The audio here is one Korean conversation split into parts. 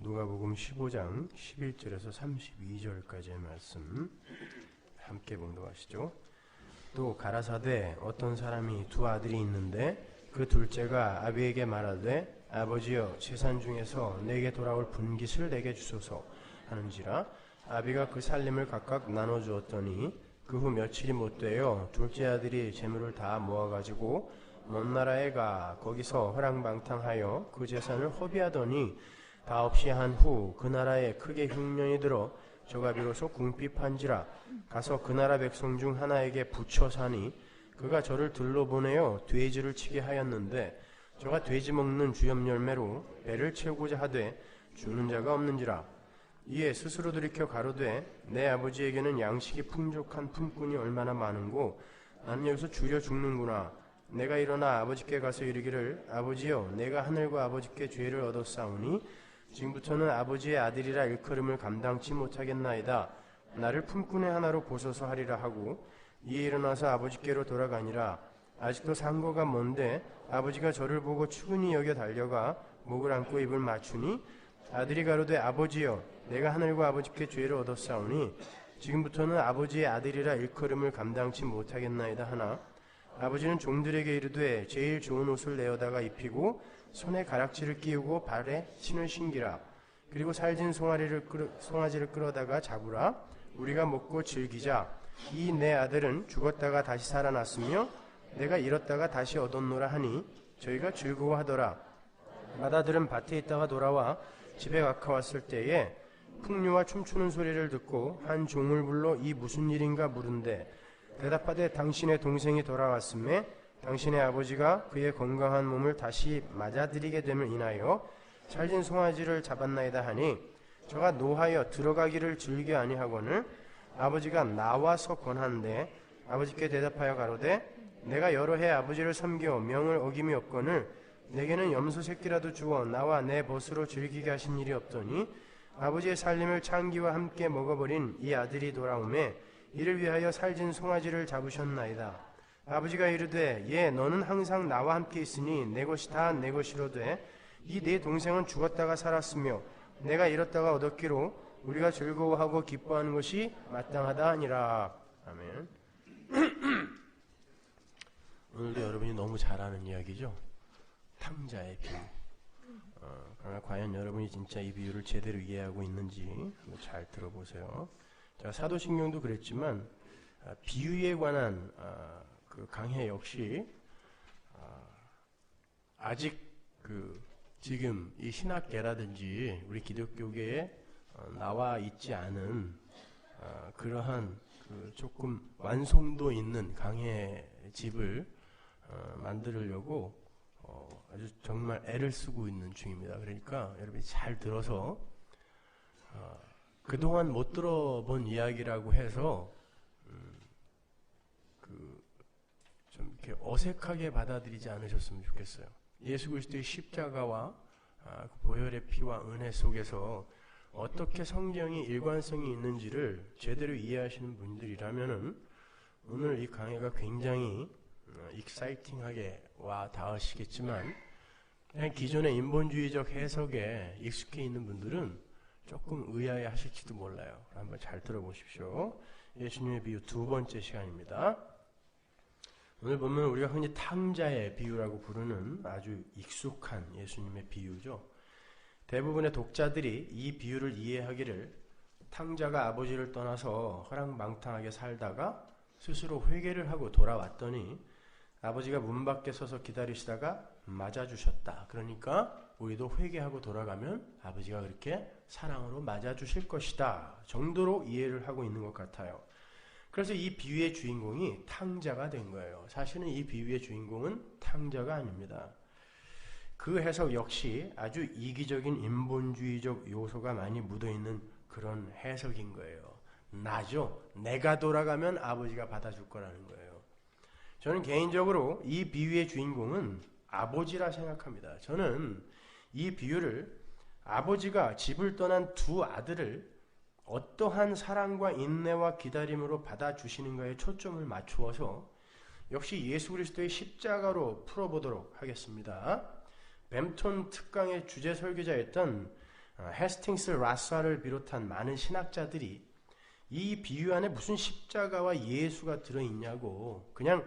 누가복음 15장 11절에서 32절까지의 말씀 함께 봉독하시죠. 또 가라사대 어떤 사람이 두 아들이 있는데 그 둘째가 아비에게 말하되 아버지여 재산 중에서 내게 돌아올 분깃을 내게 주소서 하는지라 아비가 그 살림을 각각 나눠주었더니 그 후 며칠이 못되어 둘째 아들이 재물을 다 모아가지고 먼 나라에 가 거기서 허랑방탕하여 그 재산을 허비하더니 다 없이 한 후 그 나라에 크게 흉년이 들어 저가 비로소 궁핍한지라 가서 그 나라 백성 중 하나에게 부쳐 사니 그가 저를 들러보내어 돼지를 치게 하였는데 저가 돼지 먹는 주염 열매로 배를 채우고자 하되 주는 자가 없는지라 이에 스스로 돌이켜 가로되 내 아버지에게는 양식이 풍족한 품꾼이 얼마나 많은고 나는 여기서 줄여 죽는구나. 내가 일어나 아버지께 가서 이르기를 아버지여 내가 하늘과 아버지께 죄를 얻었사오니 지금부터는 아버지의 아들이라 일컬음을 감당치 못하겠나이다. 나를 품꾼의 하나로 보소서 하리라 하고 이에 일어나서 아버지께로 돌아가니라. 아직도 상거가 먼데 아버지가 저를 보고 추근히 여겨 달려가 목을 안고 입을 맞추니 아들이 가로되 아버지여 내가 하늘과 아버지께 죄를 얻었사오니 지금부터는 아버지의 아들이라 일컬음을 감당치 못하겠나이다 하나 아버지는 종들에게 이르되 제일 좋은 옷을 내어다가 입히고 손에 가락지를 끼우고 발에 신을 신기라. 그리고 살진 송아지를 끌어다가 잡으라. 우리가 먹고 즐기자. 이 내 아들은 죽었다가 다시 살아났으며 내가 잃었다가 다시 얻었노라 하니 저희가 즐거워하더라. 맏아들은 밭에 있다가 돌아와 집에 가까웠을 때에 풍류와 춤추는 소리를 듣고 한 종을 불러 이 무슨 일인가 물은데 대답하되 당신의 동생이 돌아왔음에 당신의 아버지가 그의 건강한 몸을 다시 맞아들이게 됨을 인하여 살진 송아지를 잡았나이다 하니 저가 노하여 들어가기를 즐겨 아니하거늘 아버지가 나와서 권한데 아버지께 대답하여 가로되 내가 여러 해 아버지를 섬겨 명을 어김이 없거늘 내게는 염소 새끼라도 주어 나와 내 벗으로 즐기게 하신 일이 없더니 아버지의 살림을 창기와 함께 먹어버린 이 아들이 돌아오매 이를 위하여 살진 송아지를 잡으셨나이다. 아버지가 이르되 예 너는 항상 나와 함께 있으니 내 것이 다 내 것이로되 이 네 동생은 죽었다가 살았으며 내가 잃었다가 얻었기로 우리가 즐거워하고 기뻐하는 것이 마땅하다 하니라. 아멘. 오늘도 여러분이 너무 잘 아는 이야기죠. 탕자의 비유. 그러나 과연 여러분이 진짜 이 비유를 제대로 이해하고 있는지 한번 잘 들어보세요. 제가 사도신경도 그랬지만 비유에 관한 그 강해 역시 아직 지금 이 신학계라든지 우리 기독교계에 나와 있지 않은 그러한 조금 완성도 있는 강해 집을 만들려고 아주 정말 애를 쓰고 있는 중입니다. 그러니까 여러분이 잘 들어서 그동안 못 들어본 이야기라고 해서 좀 이렇게 어색하게 받아들이지 않으셨으면 좋겠어요. 예수 그리스도의 십자가와 그 보혈의 피와 은혜 속에서 어떻게 성경이 일관성이 있는지를 제대로 이해하시는 분들이라면은 오늘 이 강의가 굉장히 익사이팅하게 와 닿으시겠지만 그냥 기존의 인본주의적 해석에 익숙해 있는 분들은 조금 의아해 하실지도 몰라요. 한번 잘 들어보십시오. 예수님의 비유 두 번째 시간입니다. 오늘 보면 우리가 흔히 탕자의 비유라고 부르는 아주 익숙한 예수님의 비유죠. 대부분의 독자들이 이 비유를 이해하기를 탕자가 아버지를 떠나서 허랑방탕하게 살다가 스스로 회개를 하고 돌아왔더니 아버지가 문 밖에 서서 기다리시다가 맞아주셨다. 그러니까 우리도 회개하고 돌아가면 아버지가 그렇게 사랑으로 맞아주실 것이다 정도로 이해를 하고 있는 것 같아요. 그래서 이 비유의 주인공이 탕자가 된 거예요. 사실은 이 비유의 주인공은 탕자가 아닙니다. 그 해석 역시 아주 이기적인 인본주의적 요소가 많이 묻어있는 그런 해석인 거예요. 나죠. 내가 돌아가면 아버지가 받아줄 거라는 거예요. 저는 개인적으로 이 비유의 주인공은 아버지라 생각합니다. 저는 이 비유를 아버지가 집을 떠난 두 아들을 어떠한 사랑과 인내와 기다림으로 받아주시는가에 초점을 맞추어서 역시 예수 그리스도의 십자가로 풀어보도록 하겠습니다. 뱀톤 특강의 주제 설교자였던 헤스팅스 라사를 비롯한 많은 신학자들이 이 비유 안에 무슨 십자가와 예수가 들어있냐고 그냥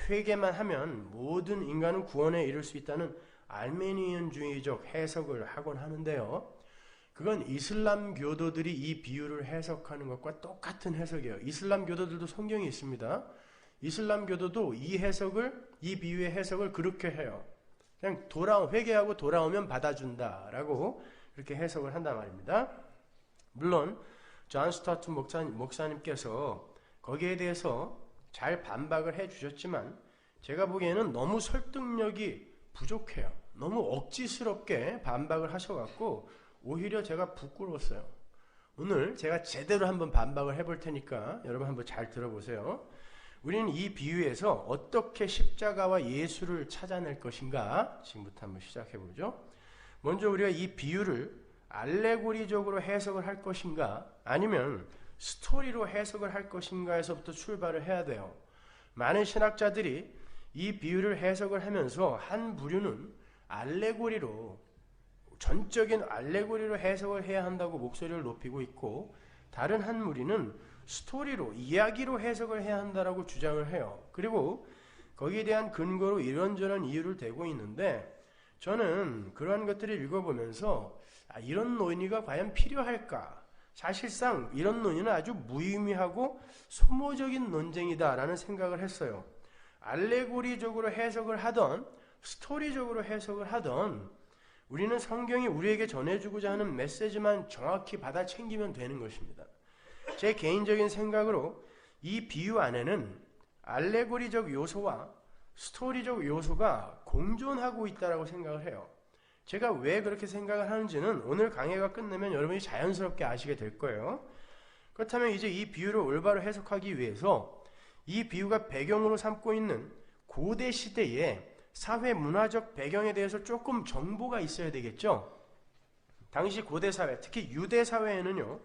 회개만 하면 모든 인간은 구원에 이를 수 있다는 알메니언주의적 해석을 하곤 하는데요. 그건 이슬람 교도들이 이 비유를 해석하는 것과 똑같은 해석이에요. 이슬람 교도들도 성경이 있습니다. 이슬람 교도도 이 비유의 해석을 그렇게 해요. 그냥 회개하고 돌아오면 받아준다라고 그렇게 해석을 한단 말입니다. 물론 존 스타트 목사님께서 거기에 대해서 잘 반박을 해주셨지만 제가 보기에는 너무 설득력이 부족해요. 너무 억지스럽게 반박을 하셔갖고 오히려 제가 부끄러웠어요. 오늘 제가 제대로 한번 반박을 해볼 테니까 여러분 한번 잘 들어보세요. 우리는 이 비유에서 어떻게 십자가와 예수를 찾아낼 것인가 지금부터 한번 시작해보죠. 먼저 우리가 이 비유를 알레고리적으로 해석을 할 것인가 아니면 스토리로 해석을 할 것인가에서부터 출발을 해야 돼요. 많은 신학자들이 이 비유를 해석을 하면서 한 부류는 전적인 알레고리로 해석을 해야 한다고 목소리를 높이고 있고 다른 한 무리는 스토리로, 이야기로 해석을 해야 한다라고 주장을 해요. 그리고 거기에 대한 근거로 이런저런 이유를 대고 있는데 저는 그러한 것들을 읽어보면서 이런 논의가 과연 필요할까? 사실상 이런 논의는 아주 무의미하고 소모적인 논쟁이다라는 생각을 했어요. 알레고리적으로 해석을 하던 스토리적으로 해석을 하던 우리는 성경이 우리에게 전해주고자 하는 메시지만 정확히 받아 챙기면 되는 것입니다. 제 개인적인 생각으로 이 비유 안에는 알레고리적 요소와 스토리적 요소가 공존하고 있다고 생각을 해요. 제가 왜 그렇게 생각을 하는지는 오늘 강해가 끝나면 여러분이 자연스럽게 아시게 될 거예요. 그렇다면 이제 이 비유를 올바로 해석하기 위해서 이 비유가 배경으로 삼고 있는 고대 시대의 사회 문화적 배경에 대해서 조금 정보가 있어야 되겠죠. 당시 고대 사회, 특히 유대 사회에는요,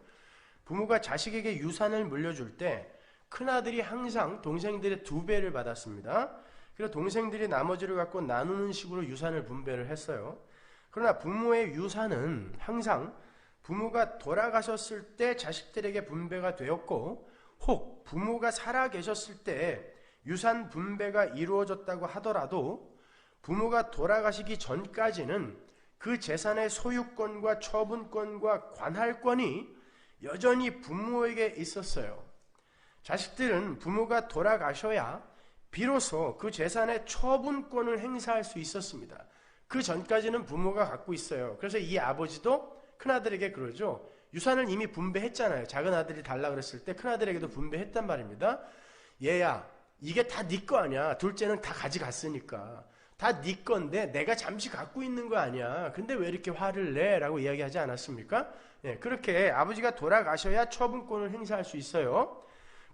부모가 자식에게 유산을 물려줄 때 큰아들이 항상 동생들의 2배를 받았습니다. 그래서 동생들이 나머지를 갖고 나누는 식으로 유산을 분배를 했어요. 그러나 부모의 유산은 항상 부모가 돌아가셨을 때 자식들에게 분배가 되었고 혹 부모가 살아 계셨을 때 유산 분배가 이루어졌다고 하더라도 부모가 돌아가시기 전까지는 그 재산의 소유권과 처분권과 관할권이 여전히 부모에게 있었어요. 자식들은 부모가 돌아가셔야 비로소 그 재산의 처분권을 행사할 수 있었습니다. 그 전까지는 부모가 갖고 있어요. 그래서 이 아버지도 큰아들에게 그러죠. 유산을 이미 분배했잖아요. 작은 아들이 달라 그랬을 때 큰아들에게도 분배했단 말입니다. 얘야, 이게 다 네 거 아니야. 둘째는 다 가져갔으니까. 다 네 건데 내가 잠시 갖고 있는 거 아니야. 근데 왜 이렇게 화를 내? 라고 이야기하지 않았습니까? 예, 그렇게 아버지가 돌아가셔야 처분권을 행사할 수 있어요.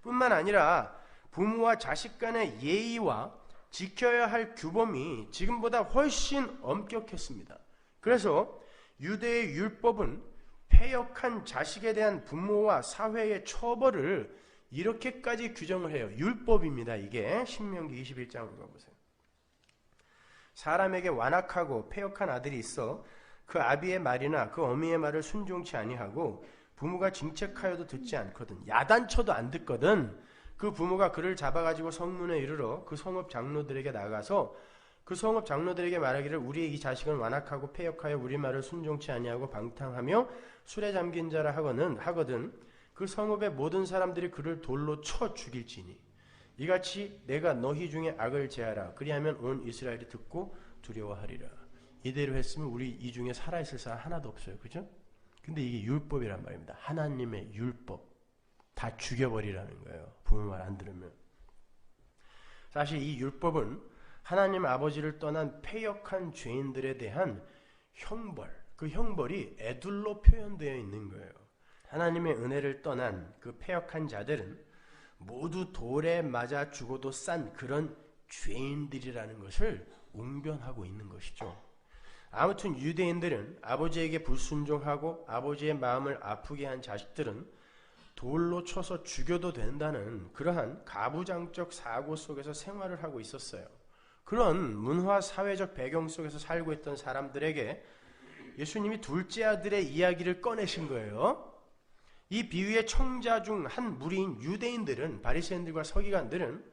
뿐만 아니라 부모와 자식 간의 예의와 지켜야 할 규범이 지금보다 훨씬 엄격했습니다. 그래서 유대의 율법은 패역한 자식에 대한 부모와 사회의 처벌을 이렇게까지 규정을 해요. 율법입니다. 이게 신명기 21장을 읽어보세요. 사람에게 완악하고 패역한 아들이 있어 그 아비의 말이나 그 어미의 말을 순종치 아니하고 부모가 징책하여도 듣지 않거든. 야단쳐도 안 듣거든. 그 부모가 그를 잡아가지고 성문에 이르러 그 성읍 장로들에게 나가서 그 성읍 장로들에게 말하기를 우리의 이 자식은 완악하고 패역하여 우리 말을 순종치 아니하고 방탕하며 술에 잠긴 자라 하거든 그 성읍의 모든 사람들이 그를 돌로 쳐 죽일지니 이같이 내가 너희 중에 악을 제하라. 그리하면 온 이스라엘이 듣고 두려워하리라. 이대로 했으면 우리 이 중에 살아있을 사람 하나도 없어요. 그죠? 근데 이게 율법이란 말입니다. 하나님의 율법. 다 죽여버리라는 거예요. 부모 말 안 들으면. 사실 이 율법은 하나님 아버지를 떠난 패역한 죄인들에 대한 형벌, 그 형벌이 애둘로 표현되어 있는 거예요. 하나님의 은혜를 떠난 그 패역한 자들은 모두 돌에 맞아 죽어도 싼 그런 죄인들이라는 것을 웅변하고 있는 것이죠. 아무튼 유대인들은 아버지에게 불순종하고 아버지의 마음을 아프게 한 자식들은 돌로 쳐서 죽여도 된다는 그러한 가부장적 사고 속에서 생활을 하고 있었어요. 그런 문화 사회적 배경 속에서 살고 있던 사람들에게 예수님이 둘째 아들의 이야기를 꺼내신 거예요. 이 비유의 청자 중 한 무리인 유대인들은, 바리새인들과 서기관들은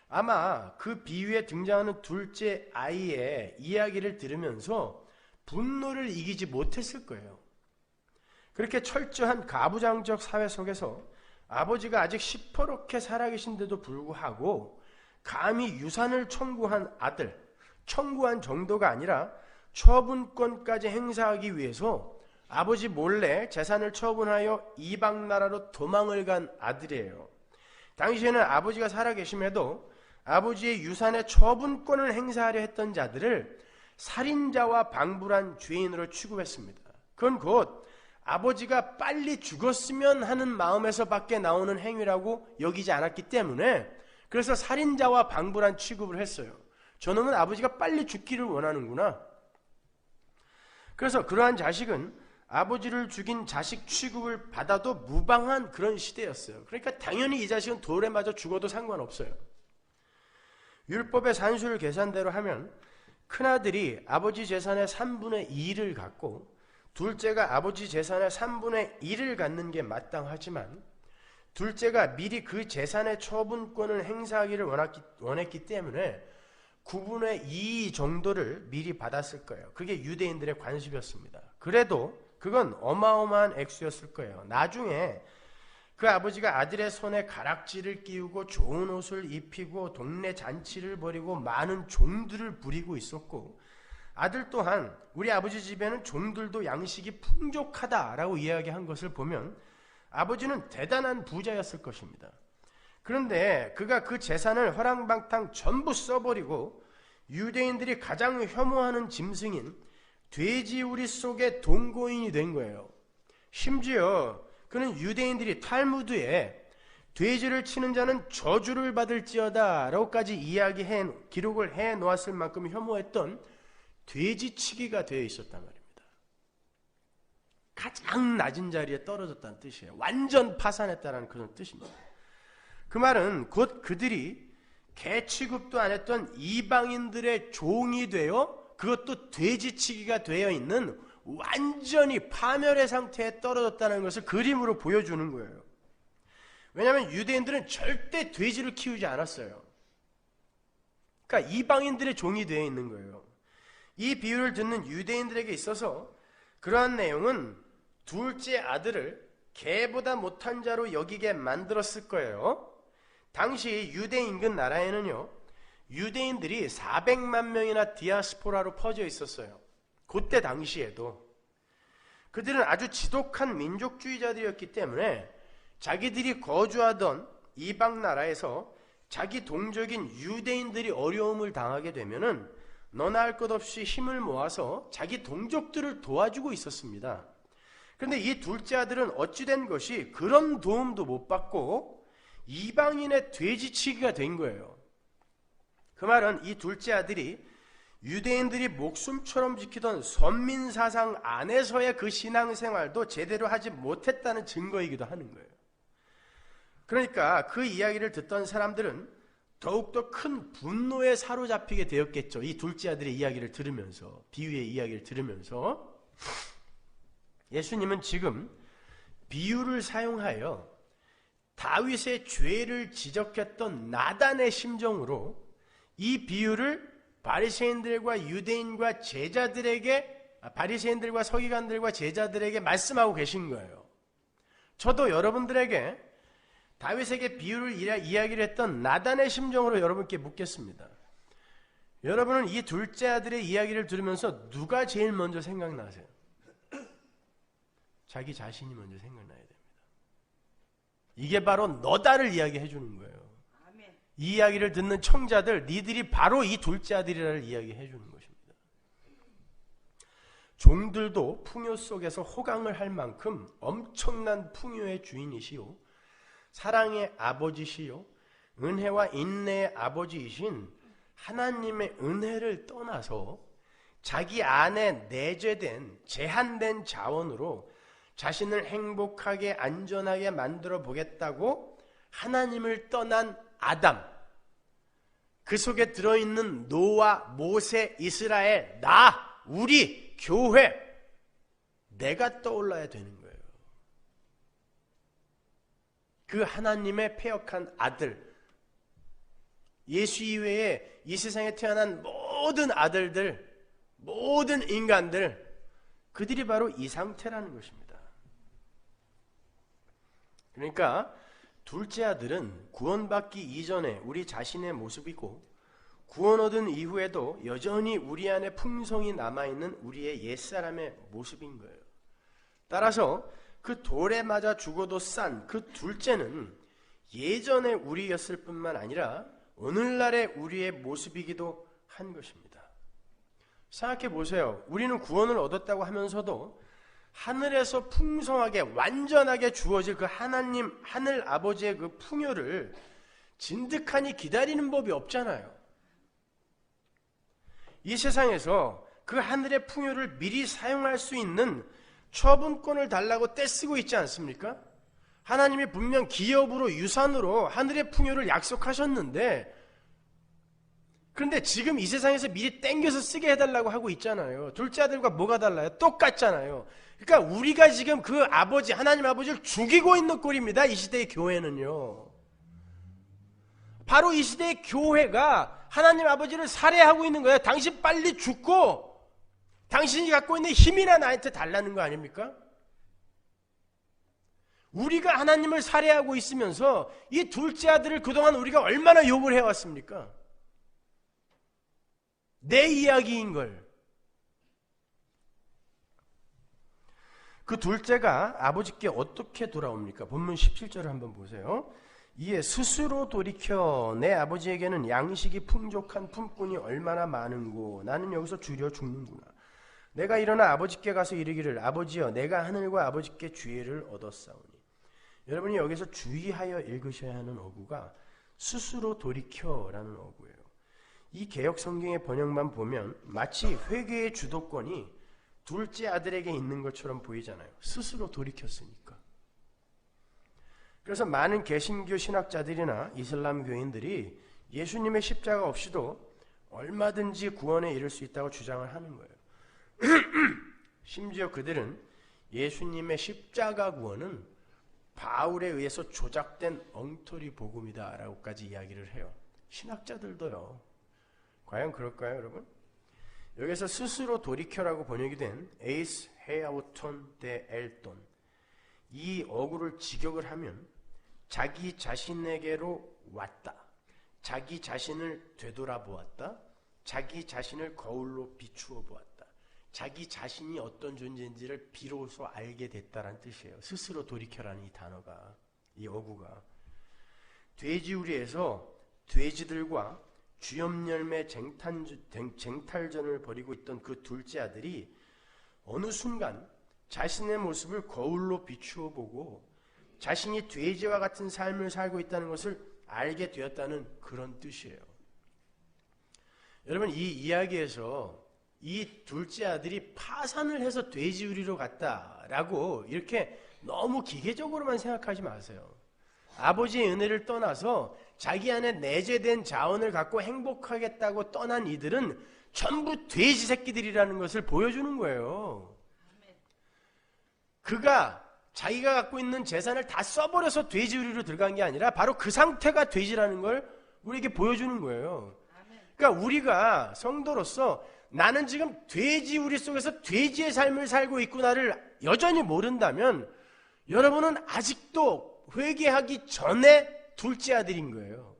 아마 그 비유에 등장하는 둘째 아이의 이야기를 들으면서 분노를 이기지 못했을 거예요. 그렇게 철저한 가부장적 사회 속에서 아버지가 아직 시퍼렇게 살아계신데도 불구하고 감히 유산을 청구한 아들, 청구한 정도가 아니라 처분권까지 행사하기 위해서 아버지 몰래 재산을 처분하여 이방 나라로 도망을 간 아들이에요. 당시에는 아버지가 살아계심에도 아버지의 유산의 처분권을 행사하려 했던 자들을 살인자와 방불한 죄인으로 취급했습니다. 그건 곧 아버지가 빨리 죽었으면 하는 마음에서 밖에 나오는 행위라고 여기지 않았기 때문에, 그래서 살인자와 방불한 취급을 했어요. 저놈은 아버지가 빨리 죽기를 원하는구나. 그래서 그러한 자식은 아버지를 죽인 자식 취급을 받아도 무방한 그런 시대였어요. 그러니까 당연히 이 자식은 돌에 맞아 죽어도 상관없어요. 율법의 산술 계산대로 하면 큰아들이 아버지 재산의 3분의 2를 갖고 둘째가 아버지 재산의 3분의 1을 갖는 게 마땅하지만, 둘째가 미리 그 재산의 처분권을 행사하기를 원했기 때문에 9분의 2 정도를 미리 받았을 거예요. 그게 유대인들의 관습이었습니다. 그래도 그건 어마어마한 액수였을 거예요. 나중에 그 아버지가 아들의 손에 가락지를 끼우고 좋은 옷을 입히고 동네 잔치를 벌이고 많은 종들을 부리고 있었고, 아들 또한 우리 아버지 집에는 종들도 양식이 풍족하다라고 이야기한 것을 보면 아버지는 대단한 부자였을 것입니다. 그런데 그가 그 재산을 허랑방탕 전부 써버리고 유대인들이 가장 혐오하는 짐승인 돼지우리 속의 동거인이 된 거예요. 심지어 그는 유대인들이 탈무드에 돼지를 치는 자는 저주를 받을지어다 라고까지 기록을 해 놓았을 만큼 혐오했던 돼지치기가 되어 있었단 말입니다. 가장 낮은 자리에 떨어졌다는 뜻이에요. 완전 파산했다는 그런 뜻입니다. 그 말은 곧 그들이 개 취급도 안 했던 이방인들의 종이 되어, 그것도 돼지치기가 되어 있는 완전히 파멸의 상태에 떨어졌다는 것을 그림으로 보여주는 거예요. 왜냐하면 유대인들은 절대 돼지를 키우지 않았어요. 그러니까 이방인들의 종이 되어 있는 거예요. 이 비유를 듣는 유대인들에게 있어서 그러한 내용은 둘째 아들을 개보다 못한 자로 여기게 만들었을 거예요. 당시 유대 인근 나라에는요, 유대인들이 400만 명이나 디아스포라로 퍼져 있었어요. 그때 당시에도. 그들은 아주 지독한 민족주의자들이었기 때문에 자기들이 거주하던 이방 나라에서 자기 동족인 유대인들이 어려움을 당하게 되면은 너나 할 것 없이 힘을 모아서 자기 동족들을 도와주고 있었습니다. 그런데 이 둘째 아들은 어찌된 것이 그런 도움도 못 받고 이방인의 돼지치기가 된 거예요. 그 말은 이 둘째 아들이 유대인들이 목숨처럼 지키던 선민사상 안에서의 그 신앙생활도 제대로 하지 못했다는 증거이기도 하는 거예요. 그러니까 그 이야기를 듣던 사람들은 더욱더 큰 분노에 사로잡히게 되었겠죠. 이 둘째 아들의 이야기를 들으면서, 비유의 이야기를 들으면서. 예수님은 지금 비유를 사용하여 다윗의 죄를 지적했던 나단의 심정으로 이 비유를 바리새인들과 유대인과 제자들에게, 바리새인들과 서기관들과 제자들에게 말씀하고 계신 거예요. 저도 여러분들에게 다윗에게 비유를 이야기를 했던 나단의 심정으로 여러분께 묻겠습니다. 여러분은 이 둘째 아들의 이야기를 들으면서 누가 제일 먼저 생각나세요? 자기 자신이 먼저 생각나야 됩니다. 이게 바로 너다를 이야기해 주는 거예요. 이 이야기를 듣는 청자들, 니들이 바로 이 둘째 아들이라를 이야기해 주는 것입니다. 종들도 풍요 속에서 호강을 할 만큼 엄청난 풍요의 주인이시요, 사랑의 아버지시요, 은혜와 인내의 아버지이신 하나님의 은혜를 떠나서 자기 안에 내재된 제한된 자원으로 자신을 행복하게 안전하게 만들어 보겠다고 하나님을 떠난 아담, 그 속에 들어있는 노아, 모세, 이스라엘, 나, 우리, 교회, 내가 떠올라야 되는 거예요. 그 하나님의 패역한 아들, 예수 이외에 이 세상에 태어난 모든 아들들, 모든 인간들, 그들이 바로 이 상태라는 것입니다. 그러니까 둘째 아들은 구원받기 이전에 우리 자신의 모습이고, 구원 얻은 이후에도 여전히 우리 안에 풍성이 남아있는 우리의 옛사람의 모습인 거예요. 따라서 그 돌에 맞아 죽어도 싼 그 둘째는 예전의 우리였을 뿐만 아니라 오늘날의 우리의 모습이기도 한 것입니다. 생각해 보세요. 우리는 구원을 얻었다고 하면서도 하늘에서 풍성하게 완전하게 주어질 그 하나님, 하늘 아버지의 그 풍요를 진득하니 기다리는 법이 없잖아요. 이 세상에서 그 하늘의 풍요를 미리 사용할 수 있는 처분권을 달라고 떼쓰고 있지 않습니까? 하나님이 분명 기업으로, 유산으로 하늘의 풍요를 약속하셨는데, 그런데 지금 이 세상에서 미리 땡겨서 쓰게 해달라고 하고 있잖아요. 둘째 아들과 뭐가 달라요? 똑같잖아요. 그러니까 우리가 지금 그 아버지, 하나님 아버지를 죽이고 있는 꼴입니다. 이 시대의 교회는요. 바로 이 시대의 교회가 하나님 아버지를 살해하고 있는 거예요. 당신 빨리 죽고 당신이 갖고 있는 힘이나 나한테 달라는 거 아닙니까? 우리가 하나님을 살해하고 있으면서 이 둘째 아들을 그동안 우리가 얼마나 욕을 해왔습니까? 내 이야기인 걸. 그 둘째가 아버지께 어떻게 돌아옵니까? 본문 17절을 한번 보세요. 이에 스스로 돌이켜 내 아버지에게는 양식이 풍족한 품꾼이 얼마나 많은고 나는 여기서 줄여 죽는구나. 내가 일어나 아버지께 가서 이르기를 아버지여 내가 하늘과 아버지께 주의를 얻었사오니. 여러분이 여기서 주의하여 읽으셔야 하는 어구가 스스로 돌이켜라는 어구예요. 이 개역 성경의 번역만 보면 마치 회개의 주도권이 둘째 아들에게 있는 것처럼 보이잖아요. 스스로 돌이켰으니까. 그래서 많은 개신교 신학자들이나 이슬람 교인들이 예수님의 십자가 없이도 얼마든지 구원에 이를 수 있다고 주장을 하는 거예요. 심지어 그들은 예수님의 십자가 구원은 바울에 의해서 조작된 엉터리 복음이다 라고까지 이야기를 해요. 신학자들도요. 과연 그럴까요, 여러분? 여기서 스스로 돌이켜라고 번역이 된 에이스 헤아우톤 데 엘돈, 이 어구를 직역을 하면 자기 자신에게로 왔다, 자기 자신을 되돌아보았다, 자기 자신을 거울로 비추어 보았다, 자기 자신이 어떤 존재인지를 비로소 알게 됐다는 뜻이에요. 스스로 돌이켜라는 이 단어가, 이 어구가. 돼지우리에서 돼지들과 주염열매 쟁탈전을 벌이고 있던 그 둘째 아들이 어느 순간 자신의 모습을 거울로 비추어 보고 자신이 돼지와 같은 삶을 살고 있다는 것을 알게 되었다는 그런 뜻이에요. 여러분, 이 이야기에서 이 둘째 아들이 파산을 해서 돼지우리로 갔다라고 이렇게 너무 기계적으로만 생각하지 마세요. 아버지의 은혜를 떠나서 자기 안에 내재된 자원을 갖고 행복하겠다고 떠난 이들은 전부 돼지 새끼들이라는 것을 보여주는 거예요. 그가 자기가 갖고 있는 재산을 다 써버려서 돼지우리로 들어간 게 아니라 바로 그 상태가 돼지라는 걸 우리에게 보여주는 거예요. 그러니까 우리가 성도로서 나는 지금 돼지우리 속에서 돼지의 삶을 살고 있구나를 여전히 모른다면 여러분은 아직도 회개하기 전에 둘째 아들인 거예요.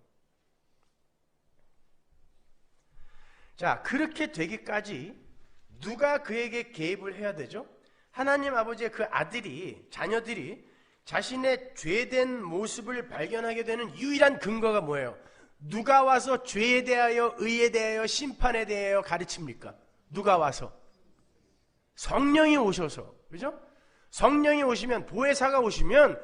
자, 그렇게 되기까지 누가 그에게 개입을 해야 되죠? 하나님 아버지의 그 아들이, 자녀들이 자신의 죄된 모습을 발견하게 되는 유일한 근거가 뭐예요? 누가 와서 죄에 대하여, 의에 대하여, 심판에 대하여 가르칩니까? 누가 와서? 성령이 오셔서, 그죠? 성령이 오시면, 보혜사가 오시면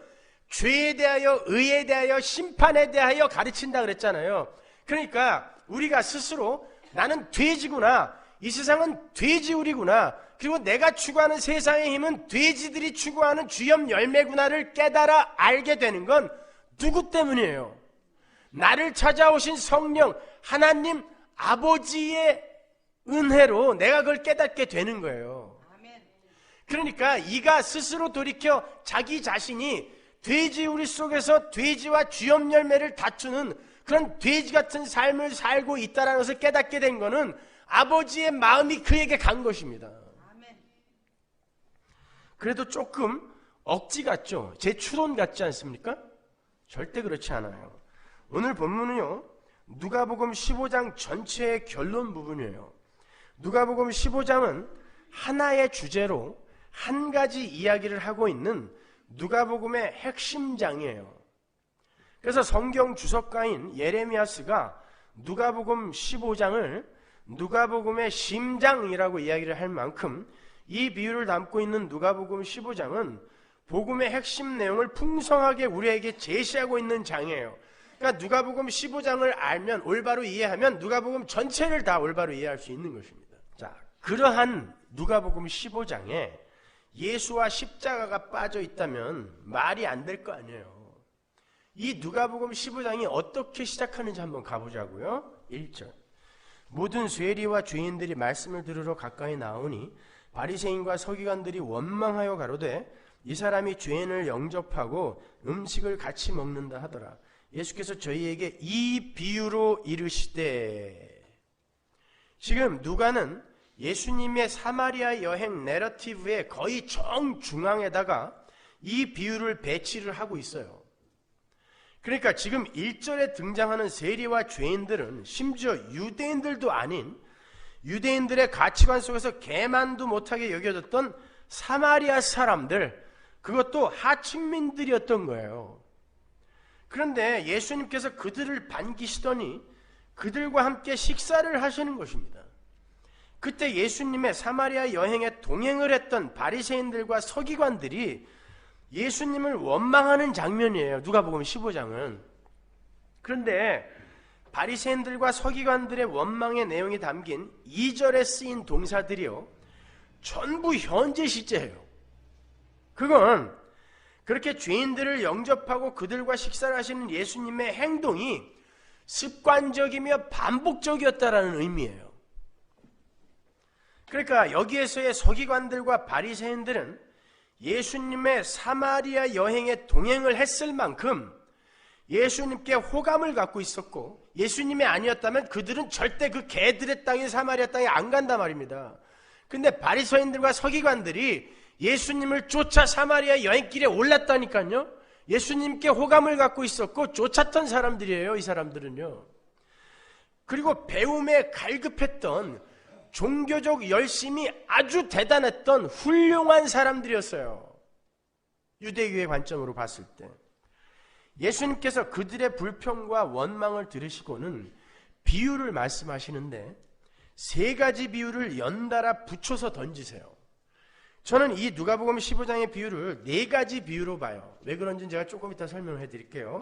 죄에 대하여, 의에 대하여, 심판에 대하여 가르친다 그랬잖아요. 그러니까 우리가 스스로 나는 돼지구나, 이 세상은 돼지우리구나, 그리고 내가 추구하는 세상의 힘은 돼지들이 추구하는 주염 열매구나를 깨달아 알게 되는 건 누구 때문이에요? 나를 찾아오신 성령, 하나님 아버지의 은혜로 내가 그걸 깨닫게 되는 거예요. 그러니까 이가 스스로 돌이켜 자기 자신이 돼지 우리 속에서 돼지와 쥐염 열매를 다투는 그런 돼지 같은 삶을 살고 있다는 것을 깨닫게 된 것은 아버지의 마음이 그에게 간 것입니다. 그래도 조금 억지 같죠? 제 추론 같지 않습니까? 절대 그렇지 않아요. 오늘 본문은요, 누가복음 15장 전체의 결론 부분이에요. 누가복음 15장은 하나의 주제로 한 가지 이야기를 하고 있는 누가복음의 핵심장이에요. 그래서 성경 주석가인 예레미야스가 누가복음 15장을 누가복음의 심장이라고 이야기를 할 만큼 이 비유를 담고 있는 누가복음 15장은 복음의 핵심 내용을 풍성하게 우리에게 제시하고 있는 장이에요. 그러니까 누가복음 15장을 알면, 올바로 이해하면 누가복음 전체를 다 올바로 이해할 수 있는 것입니다. 자, 그러한 누가복음 15장에 예수와 십자가가 빠져 있다면 말이 안 될 거 아니에요. 이 누가복음 15장이 어떻게 시작하는지 한번 가보자고요. 1절. 모든税리와 죄인들이 말씀을 들으러 가까이 나오니 바리새인과 서기관들이 원망하여 가로되 이 사람이 죄인을 영접하고 음식을 같이 먹는다 하더라. 예수께서 저희에게 이 비유로 이르시되, 지금 누가는 예수님의 사마리아 여행 내러티브의 거의 정중앙에다가 이 비유를 배치를 하고 있어요. 그러니까 지금 1절에 등장하는 세리와 죄인들은 심지어 유대인들도 아닌 유대인들의 가치관 속에서 개만도 못하게 여겨졌던 사마리아 사람들, 그것도 하층민들이었던 거예요. 그런데 예수님께서 그들을 반기시더니 그들과 함께 식사를 하시는 것입니다. 그때 예수님의 사마리아 여행에 동행을 했던 바리새인들과 서기관들이 예수님을 원망하는 장면이에요. 누가복음 15장은. 그런데 바리새인들과 서기관들의 원망의 내용이 담긴 2절에 쓰인 동사들이요, 전부 현재 시제예요. 그건 그렇게 죄인들을 영접하고 그들과 식사를 하시는 예수님의 행동이 습관적이며 반복적이었다라는 의미예요. 그러니까 여기에서의 서기관들과 바리새인들은 예수님의 사마리아 여행에 동행을 했을 만큼 예수님께 호감을 갖고 있었고, 예수님이 아니었다면 그들은 절대 그 개들의 땅인 사마리아 땅에 안 간단 말입니다. 근데 바리새인들과 서기관들이 예수님을 쫓아 사마리아 여행길에 올랐다니까요. 예수님께 호감을 갖고 있었고 쫓았던 사람들이에요, 이 사람들은요. 그리고 배움에 갈급했던, 종교적 열심이 아주 대단했던 훌륭한 사람들이었어요. 유대교의 관점으로 봤을 때. 예수님께서 그들의 불평과 원망을 들으시고는 비유를 말씀하시는데 세 가지 비유를 연달아 붙여서 던지세요. 저는 이 누가복음 15장의 비유를 네 가지 비유로 봐요. 왜 그런지는 제가 조금 이따 설명해 드릴게요.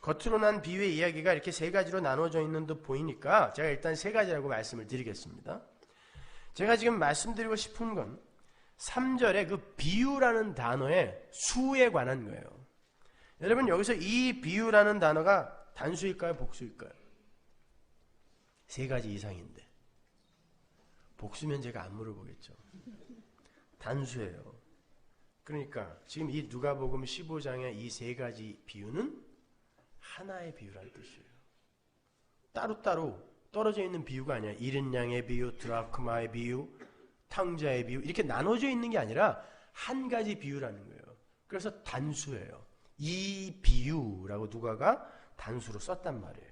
겉으로 난 비유의 이야기가 이렇게 세 가지로 나눠져 있는 듯 보이니까 제가 일단 세 가지라고 말씀을 드리겠습니다. 제가 지금 말씀드리고 싶은 건 3절의 그 비유라는 단어의 수에 관한 거예요. 여러분, 여기서 이 비유라는 단어가 단수일까요, 복수일까요? 세 가지 이상인데 복수면 제가 안 물어보겠죠. 단수예요. 그러니까 지금 이 누가복음 15장의 이 세 가지 비유는 하나의 비유라는 뜻이에요. 따로따로 떨어져 있는 비유가 아니야. 잃은 양의 비유, 드라크마의 비유, 탕자의 비유, 이렇게 나눠져 있는 게 아니라 한 가지 비유라는 거예요. 그래서 단수예요. 이 비유라고 누가가 단수로 썼단 말이에요.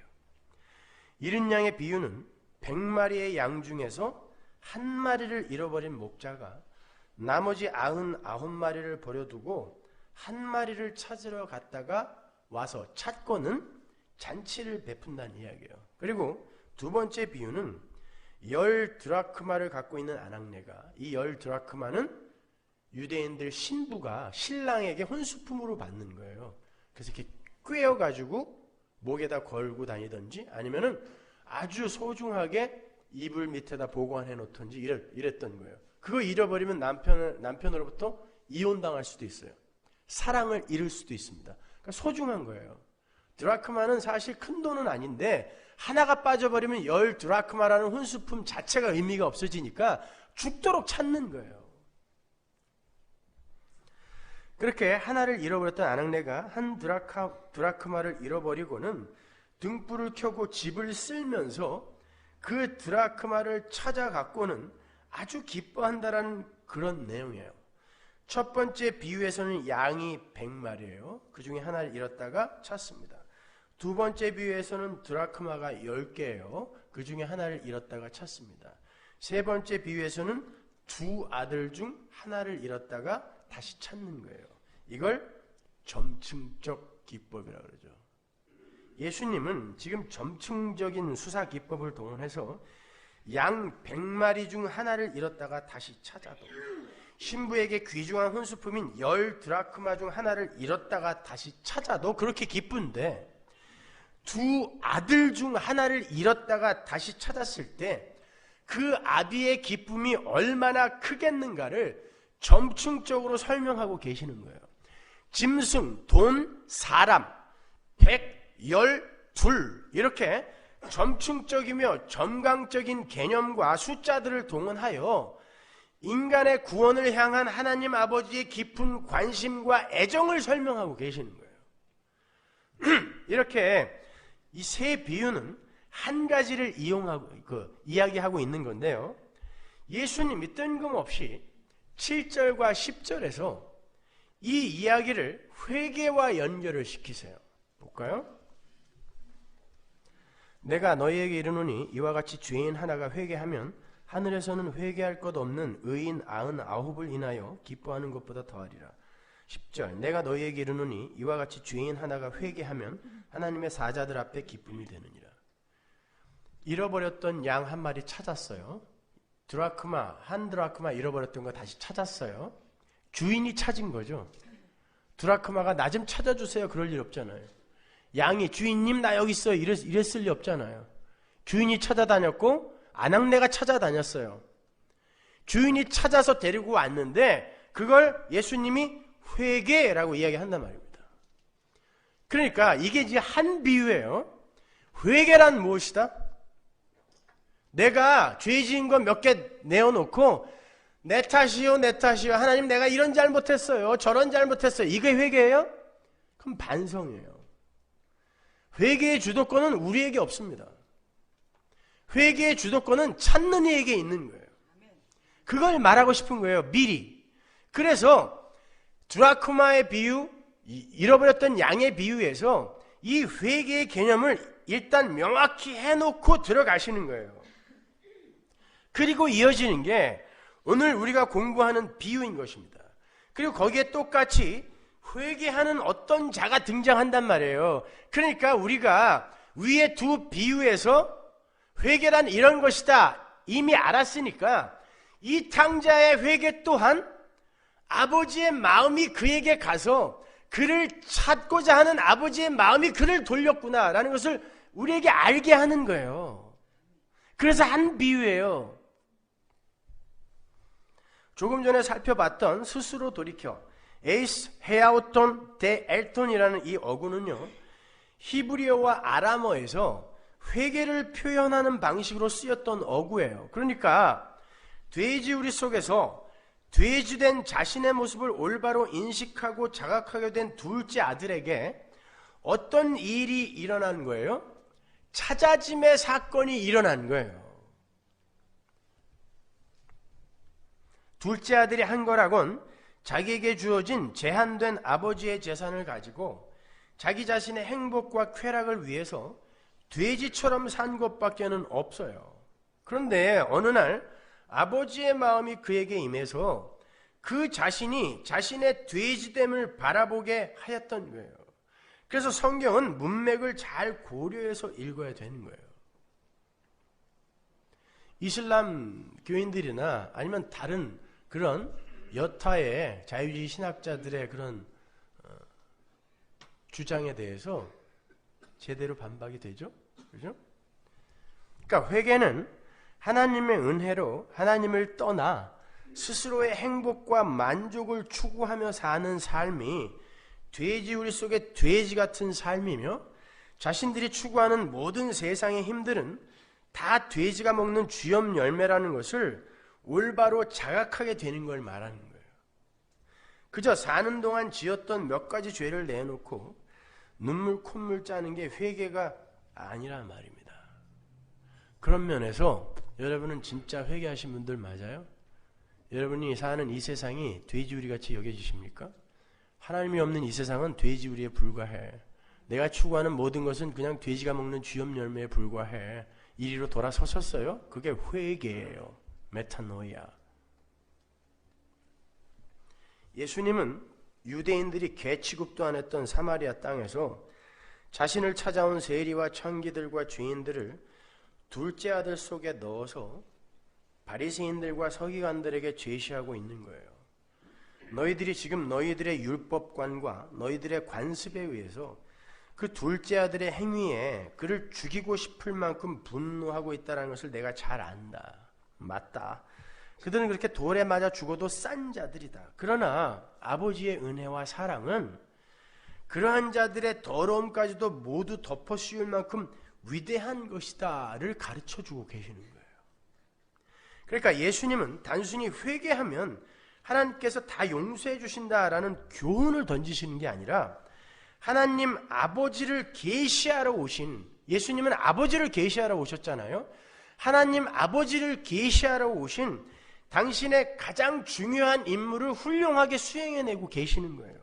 잃은 양의 비유는 100마리의 양 중에서 한 마리를 잃어버린 목자가 나머지 99마리를 버려두고 한 마리를 찾으러 갔다가 와서 찾고는 잔치를 베푼다는 이야기예요. 그리고 두 번째 비유는 10 드라크마를 갖고 있는 아낙네가, 이 10 드라크마는 유대인들 신부가 신랑에게 혼수품으로 받는 거예요. 그래서 이렇게 꿰어가지고 목에다 걸고 다니든지 아니면은 아주 소중하게 이불 밑에다 보관해 놓던지 이랬던 거예요. 그거 잃어버리면 남편으로부터 이혼당할 수도 있어요. 사랑을 잃을 수도 있습니다. 그러니까 소중한 거예요. 드라크마는 사실 큰 돈은 아닌데 하나가 빠져버리면 10 드라크마라는 혼수품 자체가 의미가 없어지니까 죽도록 찾는 거예요. 그렇게 하나를 잃어버렸던 아낙네가 한 드라크마를 잃어버리고는 등불을 켜고 집을 쓸면서 그 드라크마를 찾아갖고는 아주 기뻐한다라는 그런 내용이에요. 첫 번째 비유에서는 양이 100마리예요. 그 중에 하나를 잃었다가 찾습니다. 두 번째 비유에서는 드라크마가 10개예요. 그 중에 하나를 잃었다가 찾습니다. 세 번째 비유에서는 두 아들 중 하나를 잃었다가 다시 찾는 거예요. 이걸 점층적 기법이라고 그러죠. 예수님은 지금 점층적인 수사 기법을 동원해서 양 100마리 중 하나를 잃었다가 다시 찾아도, 신부에게 귀중한 혼수품인 10 드라크마 중 하나를 잃었다가 다시 찾아도 그렇게 기쁜데, 두 아들 중 하나를 잃었다가 다시 찾았을 때 그 아비의 기쁨이 얼마나 크겠는가를 점층적으로 설명하고 계시는 거예요. 짐승, 돈, 사람, 112 이렇게 점층적이며 점강적인 개념과 숫자들을 동원하여 인간의 구원을 향한 하나님 아버지의 깊은 관심과 애정을 설명하고 계시는 거예요. 이렇게 이 세 비유는 한 가지를 이야기하고 있는 건데요. 예수님이 뜬금없이 7절과 10절에서 이 이야기를 회개와 연결을 시키세요. 볼까요? 내가 너희에게 이르노니 이와 같이 죄인 하나가 회개하면 하늘에서는 회개할 것 없는 의인 99을 인하여 기뻐하는 것보다 더하리라. 10절 내가 너희에게 이르노니 이와 같이 죄인 하나가 회개하면 하나님의 사자들 앞에 기쁨이 되느니라. 잃어버렸던 양 한 마리 찾았어요. 한 드라크마 잃어버렸던 거 다시 찾았어요. 주인이 찾은 거죠. 드라크마가 나 좀 찾아주세요 그럴 일 없잖아요. 양이 주인님 나 여기 있어요 이랬을 리 없잖아요. 주인이 찾아다녔고 아낙네가 찾아다녔어요. 주인이 찾아서 데리고 왔는데 그걸 예수님이 회개라고 이야기한단 말입니다. 그러니까 이게 이제 한 비유예요. 회개란 무엇이다? 내가 죄 지은 거 몇 개 내어놓고 내 탓이요 하나님 내가 이런 잘못했어요 저런 잘못했어요 이게 회개예요? 그럼 반성이에요. 회개의 주도권은 우리에게 없습니다. 회개의 주도권은 찾는 이에게 있는 거예요. 그걸 말하고 싶은 거예요. 미리. 그래서 드라크마의 비유, 잃어버렸던 양의 비유에서 이 회개의 개념을 일단 명확히 해놓고 들어가시는 거예요. 그리고 이어지는 게 오늘 우리가 공부하는 비유인 것입니다. 그리고 거기에 똑같이 회개하는 어떤 자가 등장한단 말이에요. 그러니까 우리가 위에 두 비유에서 회개란 이런 것이다 이미 알았으니까 이 탕자의 회개 또한 아버지의 마음이 그에게 가서 그를 찾고자 하는 아버지의 마음이 그를 돌렸구나라는 것을 우리에게 알게 하는 거예요. 그래서 한 비유예요. 조금 전에 살펴봤던 스스로 돌이켜 에이스 헤아오톤 데 엘톤이라는 이 어구는요, 히브리어와 아람어에서 회개를 표현하는 방식으로 쓰였던 어구예요. 그러니까 돼지우리 속에서 돼지된 자신의 모습을 올바로 인식하고 자각하게 된 둘째 아들에게 어떤 일이 일어난 거예요? 찾아짐의 사건이 일어난 거예요. 둘째 아들이 한 거라곤 자기에게 주어진 제한된 아버지의 재산을 가지고 자기 자신의 행복과 쾌락을 위해서 돼지처럼 산 것밖에는 없어요. 그런데 어느 날 아버지의 마음이 그에게 임해서 그 자신이 자신의 돼지됨을 바라보게 하였던 거예요. 그래서 성경은 문맥을 잘 고려해서 읽어야 되는 거예요. 이슬람 교인들이나 아니면 다른 그런 여타의 자유주의 신학자들의 그런 주장에 대해서 제대로 반박이 되죠? 그죠? 그러니까 회개는 하나님의 은혜로 하나님을 떠나 스스로의 행복과 만족을 추구하며 사는 삶이 돼지우리 속의 돼지 같은 삶이며 자신들이 추구하는 모든 세상의 힘들은 다 돼지가 먹는 쥐염 열매라는 것을 올바로 자각하게 되는 걸 말하는 거예요. 그저 사는 동안 지었던 몇 가지 죄를 내놓고 눈물 콧물 짜는 게 회개가 아니란 말입니다. 그런 면에서 여러분은 진짜 회개하신 분들 맞아요? 여러분이 사는 이 세상이 돼지우리같이 여겨지십니까? 하나님이 없는 이 세상은 돼지우리에 불과해. 내가 추구하는 모든 것은 그냥 돼지가 먹는 쥐염 열매에 불과해. 이리로 돌아서셨어요? 그게 회개예요. 메타노이아. 예수님은 유대인들이 개 취급도 안 했던 사마리아 땅에서 자신을 찾아온 세리와 청기들과 죄인들을 둘째 아들 속에 넣어서 바리새인들과 서기관들에게 제시하고 있는 거예요. 너희들이 지금 너희들의 율법관과 너희들의 관습에 의해서 그 둘째 아들의 행위에 그를 죽이고 싶을 만큼 분노하고 있다는 것을 내가 잘 안다. 맞다. 그들은 그렇게 돌에 맞아 죽어도 싼 자들이다. 그러나 아버지의 은혜와 사랑은 그러한 자들의 더러움까지도 모두 덮어 씌울 만큼 위대한 것이다를 가르쳐주고 계시는 거예요. 그러니까 예수님은 단순히 회개하면 하나님께서 다 용서해 주신다라는 교훈을 던지시는 게 아니라 하나님 아버지를 계시하러 오신, 예수님은 아버지를 계시하러 오셨잖아요. 하나님 아버지를 계시하러 오신 당신의 가장 중요한 임무를 훌륭하게 수행해내고 계시는 거예요.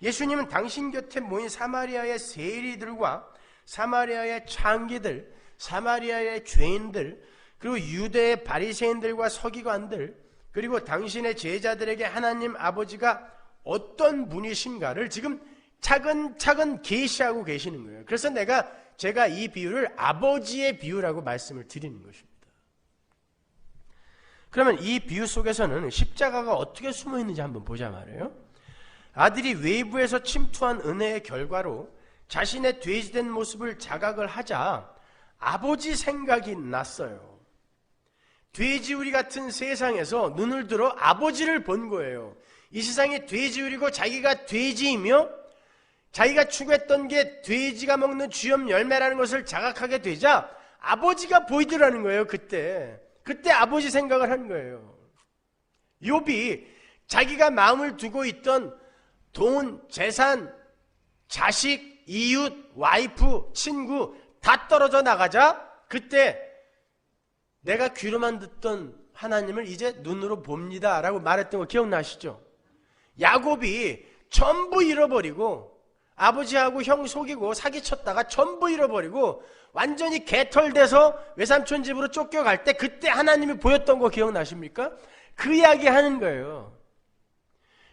예수님은 당신 곁에 모인 사마리아의 세리들과 사마리아의 창기들, 사마리아의 죄인들, 그리고 유대의 바리새인들과 서기관들, 그리고 당신의 제자들에게 하나님 아버지가 어떤 분이신가를 지금 차근차근 계시하고 계시는 거예요. 그래서 제가 이 비유를 아버지의 비유라고 말씀을 드리는 것입니다. 그러면 이 비유 속에서는 십자가가 어떻게 숨어 있는지 한번 보자 말이에요. 아들이 외부에서 침투한 은혜의 결과로 자신의 돼지된 모습을 자각을 하자 아버지 생각이 났어요. 돼지우리 같은 세상에서 눈을 들어 아버지를 본 거예요. 이 세상이 돼지우리고 자기가 돼지이며 자기가 추구했던 게 돼지가 먹는 쥐염 열매라는 것을 자각하게 되자 아버지가 보이더라는 거예요. 그때 아버지 생각을 한 거예요. 욥이 자기가 마음을 두고 있던 돈, 재산, 자식, 이웃, 와이프, 친구 다 떨어져 나가자 그때 내가 귀로만 듣던 하나님을 이제 눈으로 봅니다 라고 말했던 거 기억나시죠? 야곱이 전부 잃어버리고 아버지하고 형 속이고 사기쳤다가 전부 잃어버리고 완전히 개털돼서 외삼촌 집으로 쫓겨갈 때 그때 하나님이 보였던 거 기억나십니까? 그 이야기 하는 거예요.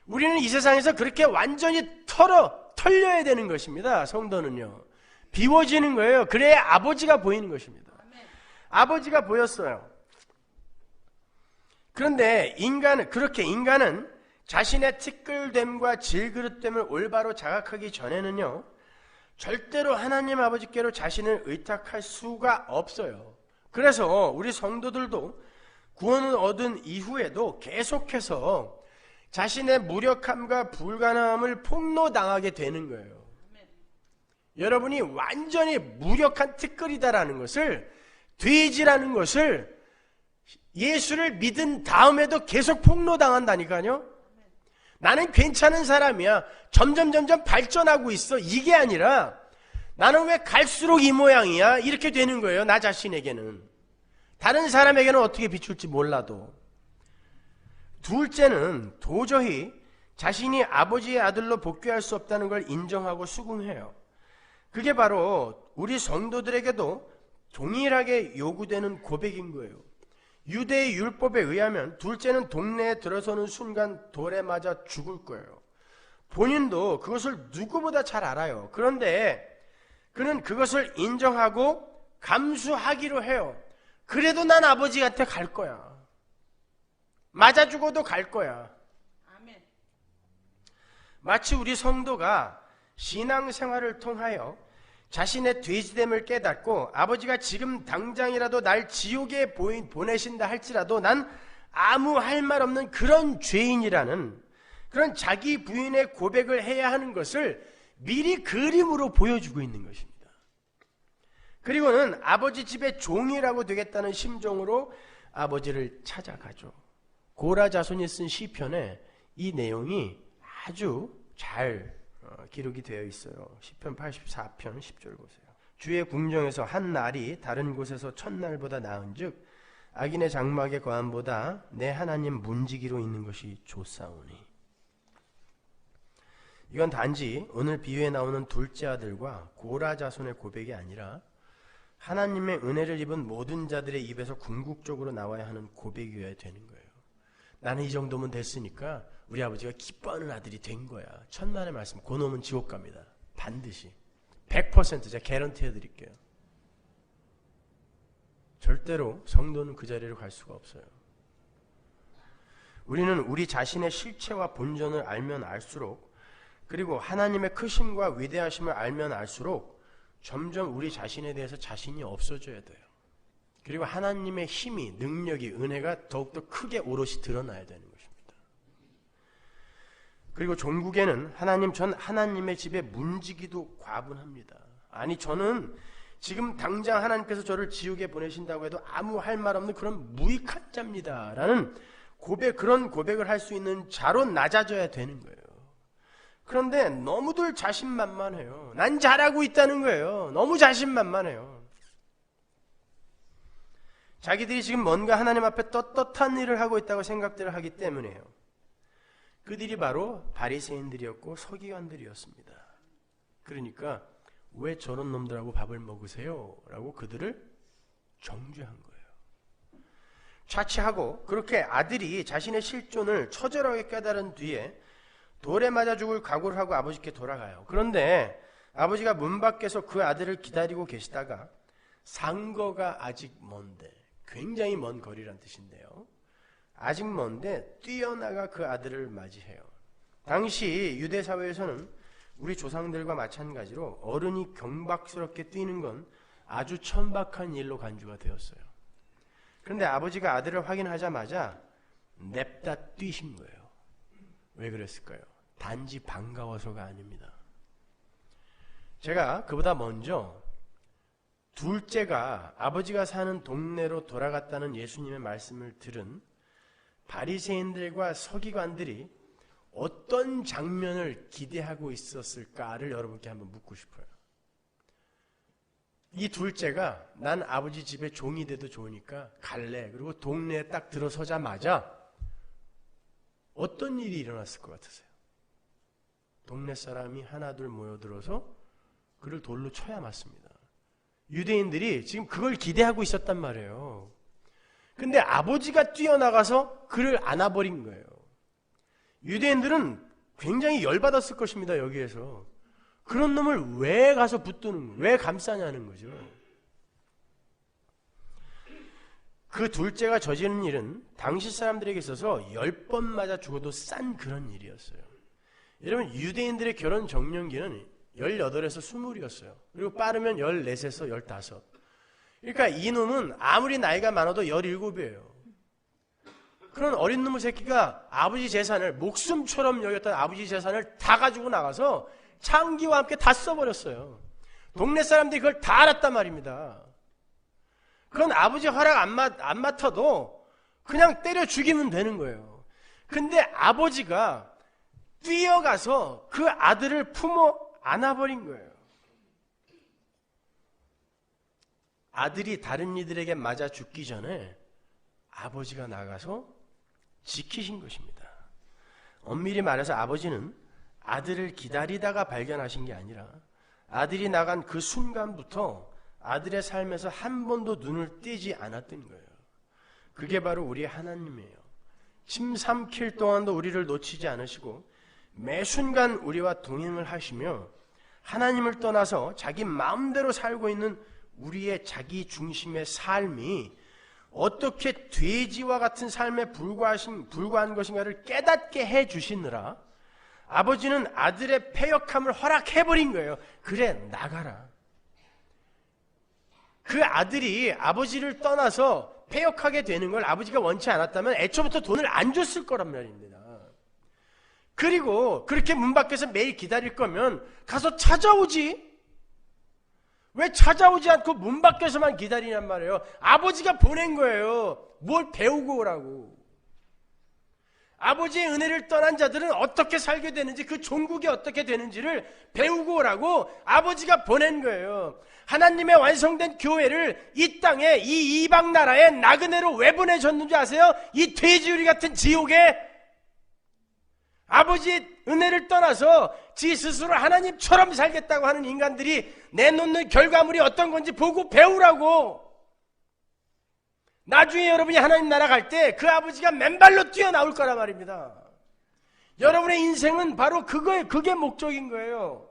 우리는 이 세상에서 그렇게 완전히 털려야 되는 것입니다. 성도는요. 비워지는 거예요. 그래야 아버지가 보이는 것입니다. 아버지가 보였어요. 그런데 인간은 자신의 티끌됨과 질그릇됨을 올바로 자각하기 전에는요, 절대로 하나님 아버지께로 자신을 의탁할 수가 없어요. 그래서 우리 성도들도 구원을 얻은 이후에도 계속해서 자신의 무력함과 불가능함을 폭로당하게 되는 거예요. 여러분이 완전히 무력한 티끌이다라는 것을, 돼지라는 것을 예수를 믿은 다음에도 계속 폭로당한다니까요. 나는 괜찮은 사람이야. 점점 발전하고 있어. 이게 아니라 나는 왜 갈수록 이 모양이야? 이렇게 되는 거예요. 나 자신에게는. 다른 사람에게는 어떻게 비출지 몰라도. 둘째는 도저히 자신이 아버지의 아들로 복귀할 수 없다는 걸 인정하고 수긍해요. 그게 바로 우리 성도들에게도 동일하게 요구되는 고백인 거예요. 유대의 율법에 의하면 둘째는 동네에 들어서는 순간 돌에 맞아 죽을 거예요. 본인도 그것을 누구보다 잘 알아요. 그런데 그는 그것을 인정하고 감수하기로 해요. 그래도 난 아버지한테 갈 거야. 맞아 죽어도 갈 거야. 아멘. 마치 우리 성도가 신앙생활을 통하여 자신의 돼지됨을 깨닫고 아버지가 지금 당장이라도 날 지옥에 보내신다 할지라도 난 아무 할 말 없는 그런 죄인이라는 그런 자기 부인의 고백을 해야 하는 것을 미리 그림으로 보여주고 있는 것입니다. 그리고는 아버지 집의 종이라고 되겠다는 심정으로 아버지를 찾아가죠. 고라 자손이 쓴 시편에 이 내용이 아주 잘 기록이 되어 있어요. 시편 84편 10절 보세요. 주의 궁정에서 한 날이 다른 곳에서 첫날보다 나은즉 악인의 장막의 거함보다 내 하나님 문지기로 있는 것이 좋사오니. 이건 단지 오늘 비유에 나오는 둘째 아들과 고라 자손의 고백이 아니라 하나님의 은혜를 입은 모든 자들의 입에서 궁극적으로 나와야 하는 고백이어야 되는 거예요. 나는 이 정도면 됐으니까 우리 아버지가 기뻐하는 아들이 된 거야. 천만의 말씀. 그놈은 지옥 갑니다. 반드시. 100% 제가 개런티 해드릴게요. 절대로 성도는 그 자리로 갈 수가 없어요. 우리는 우리 자신의 실체와 본전을 알면 알수록, 그리고 하나님의 크심과 위대하심을 알면 알수록 점점 우리 자신에 대해서 자신이 없어져야 돼요. 그리고 하나님의 힘이, 능력이, 은혜가 더욱더 크게 오롯이 드러나야 되는 것입니다. 그리고 종국에는 전 하나님의 집에 문지기도 과분합니다. 아니, 저는 지금 당장 하나님께서 저를 지옥에 보내신다고 해도 아무 할 말 없는 그런 무익한 자입니다 라는 그런 고백을 할 수 있는 자로 낮아져야 되는 거예요. 그런데 너무들 자신만만해요. 난 잘하고 있다는 거예요. 너무 자신만만해요. 자기들이 지금 뭔가 하나님 앞에 떳떳한 일을 하고 있다고 생각들을 하기 때문에요. 그들이 바로 바리새인들이었고 서기관들이었습니다. 그러니까 왜 저런 놈들하고 밥을 먹으세요? 라고 그들을 정죄한 거예요. 자취하고 그렇게 아들이 자신의 실존을 처절하게 깨달은 뒤에 돌에 맞아 죽을 각오를 하고 아버지께 돌아가요. 그런데 아버지가 문 밖에서 그 아들을 기다리고 계시다가 상거가 아직 먼데, 굉장히 먼 거리란 뜻인데요. 아직 먼데 뛰어나가 그 아들을 맞이해요. 당시 유대 사회에서는 우리 조상들과 마찬가지로 어른이 경박스럽게 뛰는 건 아주 천박한 일로 간주가 되었어요. 그런데 아버지가 아들을 확인하자마자 냅다 뛰신 거예요. 왜 그랬을까요? 단지 반가워서가 아닙니다. 제가 그보다 먼저 둘째가 아버지가 사는 동네로 돌아갔다는 예수님의 말씀을 들은 바리새인들과 서기관들이 어떤 장면을 기대하고 있었을까를 여러분께 한번 묻고 싶어요. 이 둘째가 난 아버지 집에 종이 돼도 좋으니까 갈래. 그리고 동네에 딱 들어서자마자 어떤 일이 일어났을 것 같으세요? 동네 사람이 하나둘 모여들어서 그를 돌로 쳐야 맞습니다. 유대인들이 지금 그걸 기대하고 있었단 말이에요. 근데 아버지가 뛰어나가서 그를 안아버린 거예요. 유대인들은 굉장히 열받았을 것입니다. 여기에서. 그런 놈을 왜 가서 붙드는 거예요? 왜 감싸냐는 거죠. 그 둘째가 저지른 일은 당시 사람들에게 있어서 10번 맞아 죽어도 싼 그런 일이었어요. 여러분, 유대인들의 결혼 정년기는 18에서 20이었어요. 그리고 빠르면 14에서 15. 그러니까 이놈은 아무리 나이가 많아도 17이에요. 그런 어린 놈의 새끼가 아버지 재산을, 목숨처럼 여겼던 아버지 재산을 다 가지고 나가서 창기와 함께 다 써버렸어요. 동네 사람들이 그걸 다 알았단 말입니다. 그건 아버지 허락 안 맡아도 그냥 때려 죽이면 되는 거예요. 근데 아버지가 뛰어가서 그 아들을 품어 안아버린 거예요. 아들이 다른 이들에게 맞아 죽기 전에 아버지가 나가서 지키신 것입니다. 엄밀히 말해서 아버지는 아들을 기다리다가 발견하신 게 아니라 아들이 나간 그 순간부터 아들의 삶에서 한 번도 눈을 떼지 않았던 거예요. 그게 바로 우리 하나님이에요. 침 삼킬 동안도 우리를 놓치지 않으시고 매 순간 우리와 동행을 하시며 하나님을 떠나서 자기 마음대로 살고 있는 우리의 자기 중심의 삶이 어떻게 돼지와 같은 삶에 불과한 것인가를 깨닫게 해주시느라 아버지는 아들의 패역함을 허락해버린 거예요. 그래, 나가라. 그 아들이 아버지를 떠나서 패역하게 되는 걸 아버지가 원치 않았다면 애초부터 돈을 안 줬을 거란 말입니다. 그리고 그렇게 문 밖에서 매일 기다릴 거면 가서 찾아오지. 왜 찾아오지 않고 문 밖에서만 기다리냔 말이에요. 아버지가 보낸 거예요. 뭘 배우고 오라고. 아버지의 은혜를 떠난 자들은 어떻게 살게 되는지, 그 종국이 어떻게 되는지를 배우고 오라고 아버지가 보낸 거예요. 하나님의 완성된 교회를 이 땅에, 이 이방 나라에 나그네로 왜 보내셨는지 아세요? 이 돼지우리 같은 지옥에 아버지의 은혜를 떠나서 지 스스로 하나님처럼 살겠다고 하는 인간들이 내놓는 결과물이 어떤 건지 보고 배우라고. 나중에 여러분이 하나님 나라 갈 때 그 아버지가 맨발로 뛰어나올 거란 말입니다. 여러분의 인생은 바로 그게 목적인 거예요.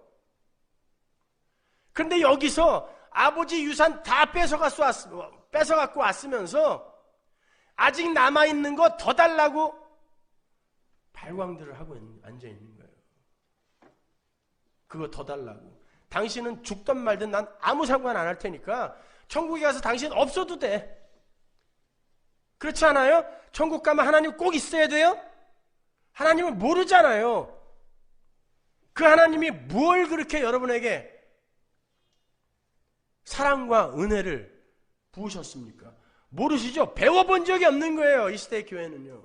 그런데 여기서 아버지 유산 다 뺏어갖고 왔으면서 아직 남아있는 거 더 달라고 발광들을 하고 앉아있는 거예요. 그거 더 달라고. 당신은 죽든 말든 난 아무 상관 안 할 테니까 천국에 가서 당신 없어도 돼. 그렇지 않아요? 천국 가면 하나님 꼭 있어야 돼요? 하나님을 모르잖아요. 그 하나님이 뭘 그렇게 여러분에게 사랑과 은혜를 부으셨습니까? 모르시죠? 배워본 적이 없는 거예요. 이 시대의 교회는요.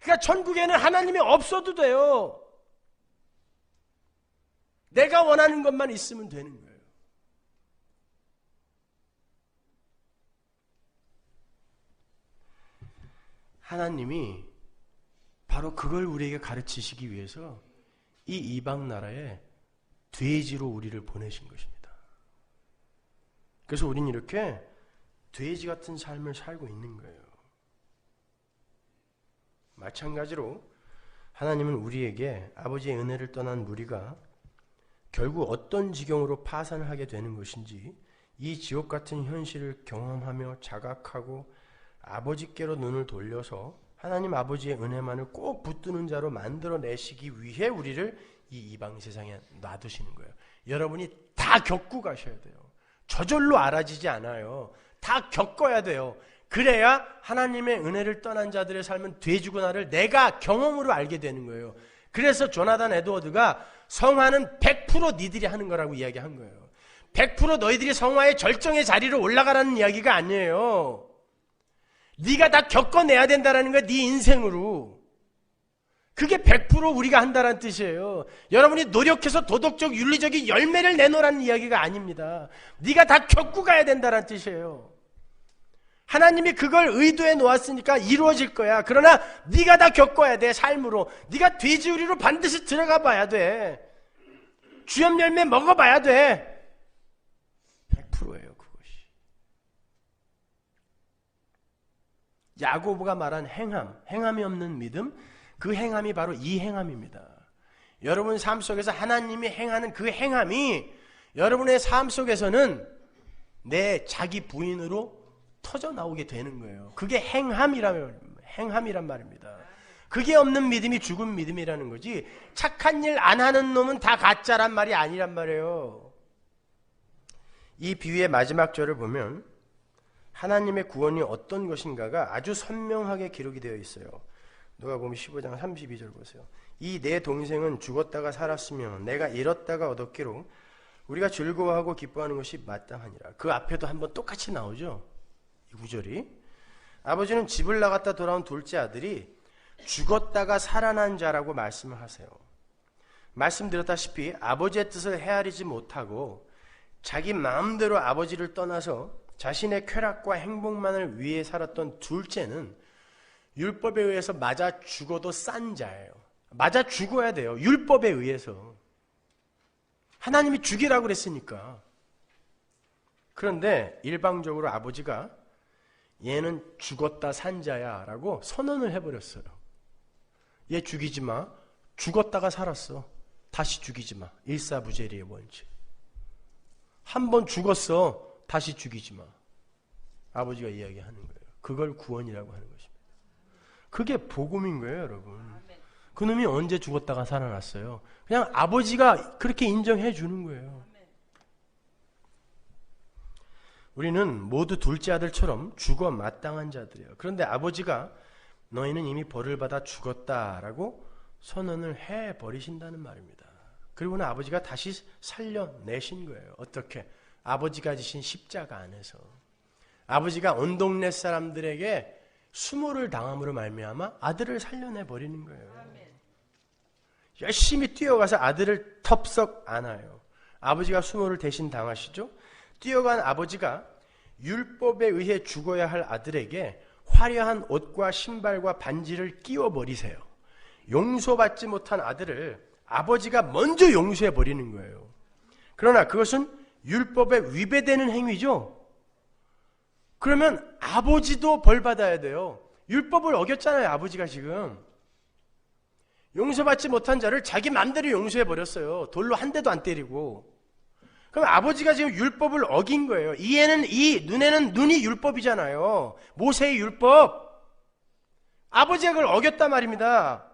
그러니까 천국에는 하나님이 없어도 돼요. 내가 원하는 것만 있으면 되는 거예요. 하나님이 바로 그걸 우리에게 가르치시기 위해서 이 이방 나라에 돼지로 우리를 보내신 것입니다. 그래서 우리는 이렇게 돼지 같은 삶을 살고 있는 거예요. 마찬가지로 하나님은 우리에게 아버지의 은혜를 떠난 무리가 결국 어떤 지경으로 파산을 하게 되는 것인지, 이 지옥 같은 현실을 경험하며 자각하고 아버지께로 눈을 돌려서 하나님 아버지의 은혜만을 꼭 붙드는 자로 만들어내시기 위해 우리를 이 이방 세상에 놔두시는 거예요. 여러분이 다 겪고 가셔야 돼요. 저절로 알아지지 않아요. 다 겪어야 돼요. 그래야 하나님의 은혜를 떠난 자들의 삶은 돼지구나를 내가 경험으로 알게 되는 거예요. 그래서 조나단 에드워드가 성화는 100% 니들이 하는 거라고 이야기한 거예요. 100% 너희들이 성화의 절정의 자리로 올라가라는 이야기가 아니에요. 네가 다 겪어내야 된다는 거야. 네 인생으로. 그게 100% 우리가 한다는 뜻이에요. 여러분이 노력해서 도덕적, 윤리적인 열매를 내놓으라는 이야기가 아닙니다. 네가 다 겪고 가야 된다는 뜻이에요. 하나님이 그걸 의도해 놓았으니까 이루어질 거야. 그러나 네가 다 겪어야 돼. 삶으로. 네가 돼지우리로 반드시 들어가 봐야 돼. 주염 열매 먹어봐야 돼. 100%예요. 그것이. 야고보가 말한 행함이 없는 믿음, 그 행함이 바로 이 행함입니다. 여러분 삶 속에서 하나님이 행하는 그 행함이 여러분의 삶 속에서는 내 자기 부인으로 터져 나오게 되는 거예요. 그게 행함이란 말입니다. 그게 없는 믿음이 죽은 믿음이라는 거지, 착한 일 안 하는 놈은 다 가짜란 말이 아니란 말이에요. 이 비유의 마지막 절을 보면 하나님의 구원이 어떤 것인가가 아주 선명하게 기록이 되어 있어요. 누가복음 15장 32절 보세요. 이 내 동생은 죽었다가 살았으며 내가 잃었다가 얻었기로 우리가 즐거워하고 기뻐하는 것이 마땅하니라. 그 앞에도 한번 똑같이 나오죠. 이 구절이. 아버지는 집을 나갔다 돌아온 둘째 아들이 죽었다가 살아난 자라고 말씀을 하세요. 말씀드렸다시피 아버지의 뜻을 헤아리지 못하고 자기 마음대로 아버지를 떠나서 자신의 쾌락과 행복만을 위해 살았던 둘째는 율법에 의해서 맞아 죽어도 싼 자예요. 맞아 죽어야 돼요. 율법에 의해서. 하나님이 죽이라고 그랬으니까. 그런데 일방적으로 아버지가 얘는 죽었다 산 자야 라고 선언을 해버렸어요. 얘 죽이지 마. 죽었다가 살았어. 다시 죽이지 마. 일사부재리의 원칙. 한 번 죽었어. 다시 죽이지 마. 아버지가 이야기하는 거예요. 그걸 구원이라고 하는 것입니다. 그게 복음인 거예요, 여러분. 그놈이 언제 죽었다가 살아났어요? 그냥 아버지가 그렇게 인정해 주는 거예요. 우리는 모두 둘째 아들처럼 죽어 마땅한 자들이에요. 그런데 아버지가 너희는 이미 벌을 받아 죽었다라고 선언을 해버리신다는 말입니다. 그리고는 아버지가 다시 살려내신 거예요. 어떻게? 아버지가 지신 십자가 안에서. 아버지가 온 동네 사람들에게 수모를 당함으로 말미암아 아들을 살려내 버리는 거예요. 열심히 뛰어가서 아들을 텁썩 안아요. 아버지가 수모를 대신 당하시죠. 뛰어간 아버지가 율법에 의해 죽어야 할 아들에게 화려한 옷과 신발과 반지를 끼워 버리세요. 용서받지 못한 아들을 아버지가 먼저 용서해 버리는 거예요. 그러나 그것은 율법에 위배되는 행위죠. 그러면 아버지도 벌 받아야 돼요. 율법을 어겼잖아요, 아버지가 지금. 용서받지 못한 자를 자기 맘대로 용서해 버렸어요. 돌로 한 대도 안 때리고. 그럼 아버지가 지금 율법을 어긴 거예요. 이에는 이, 눈에는 눈이 율법이잖아요. 모세의 율법. 아버지가 그걸 어겼단 말입니다.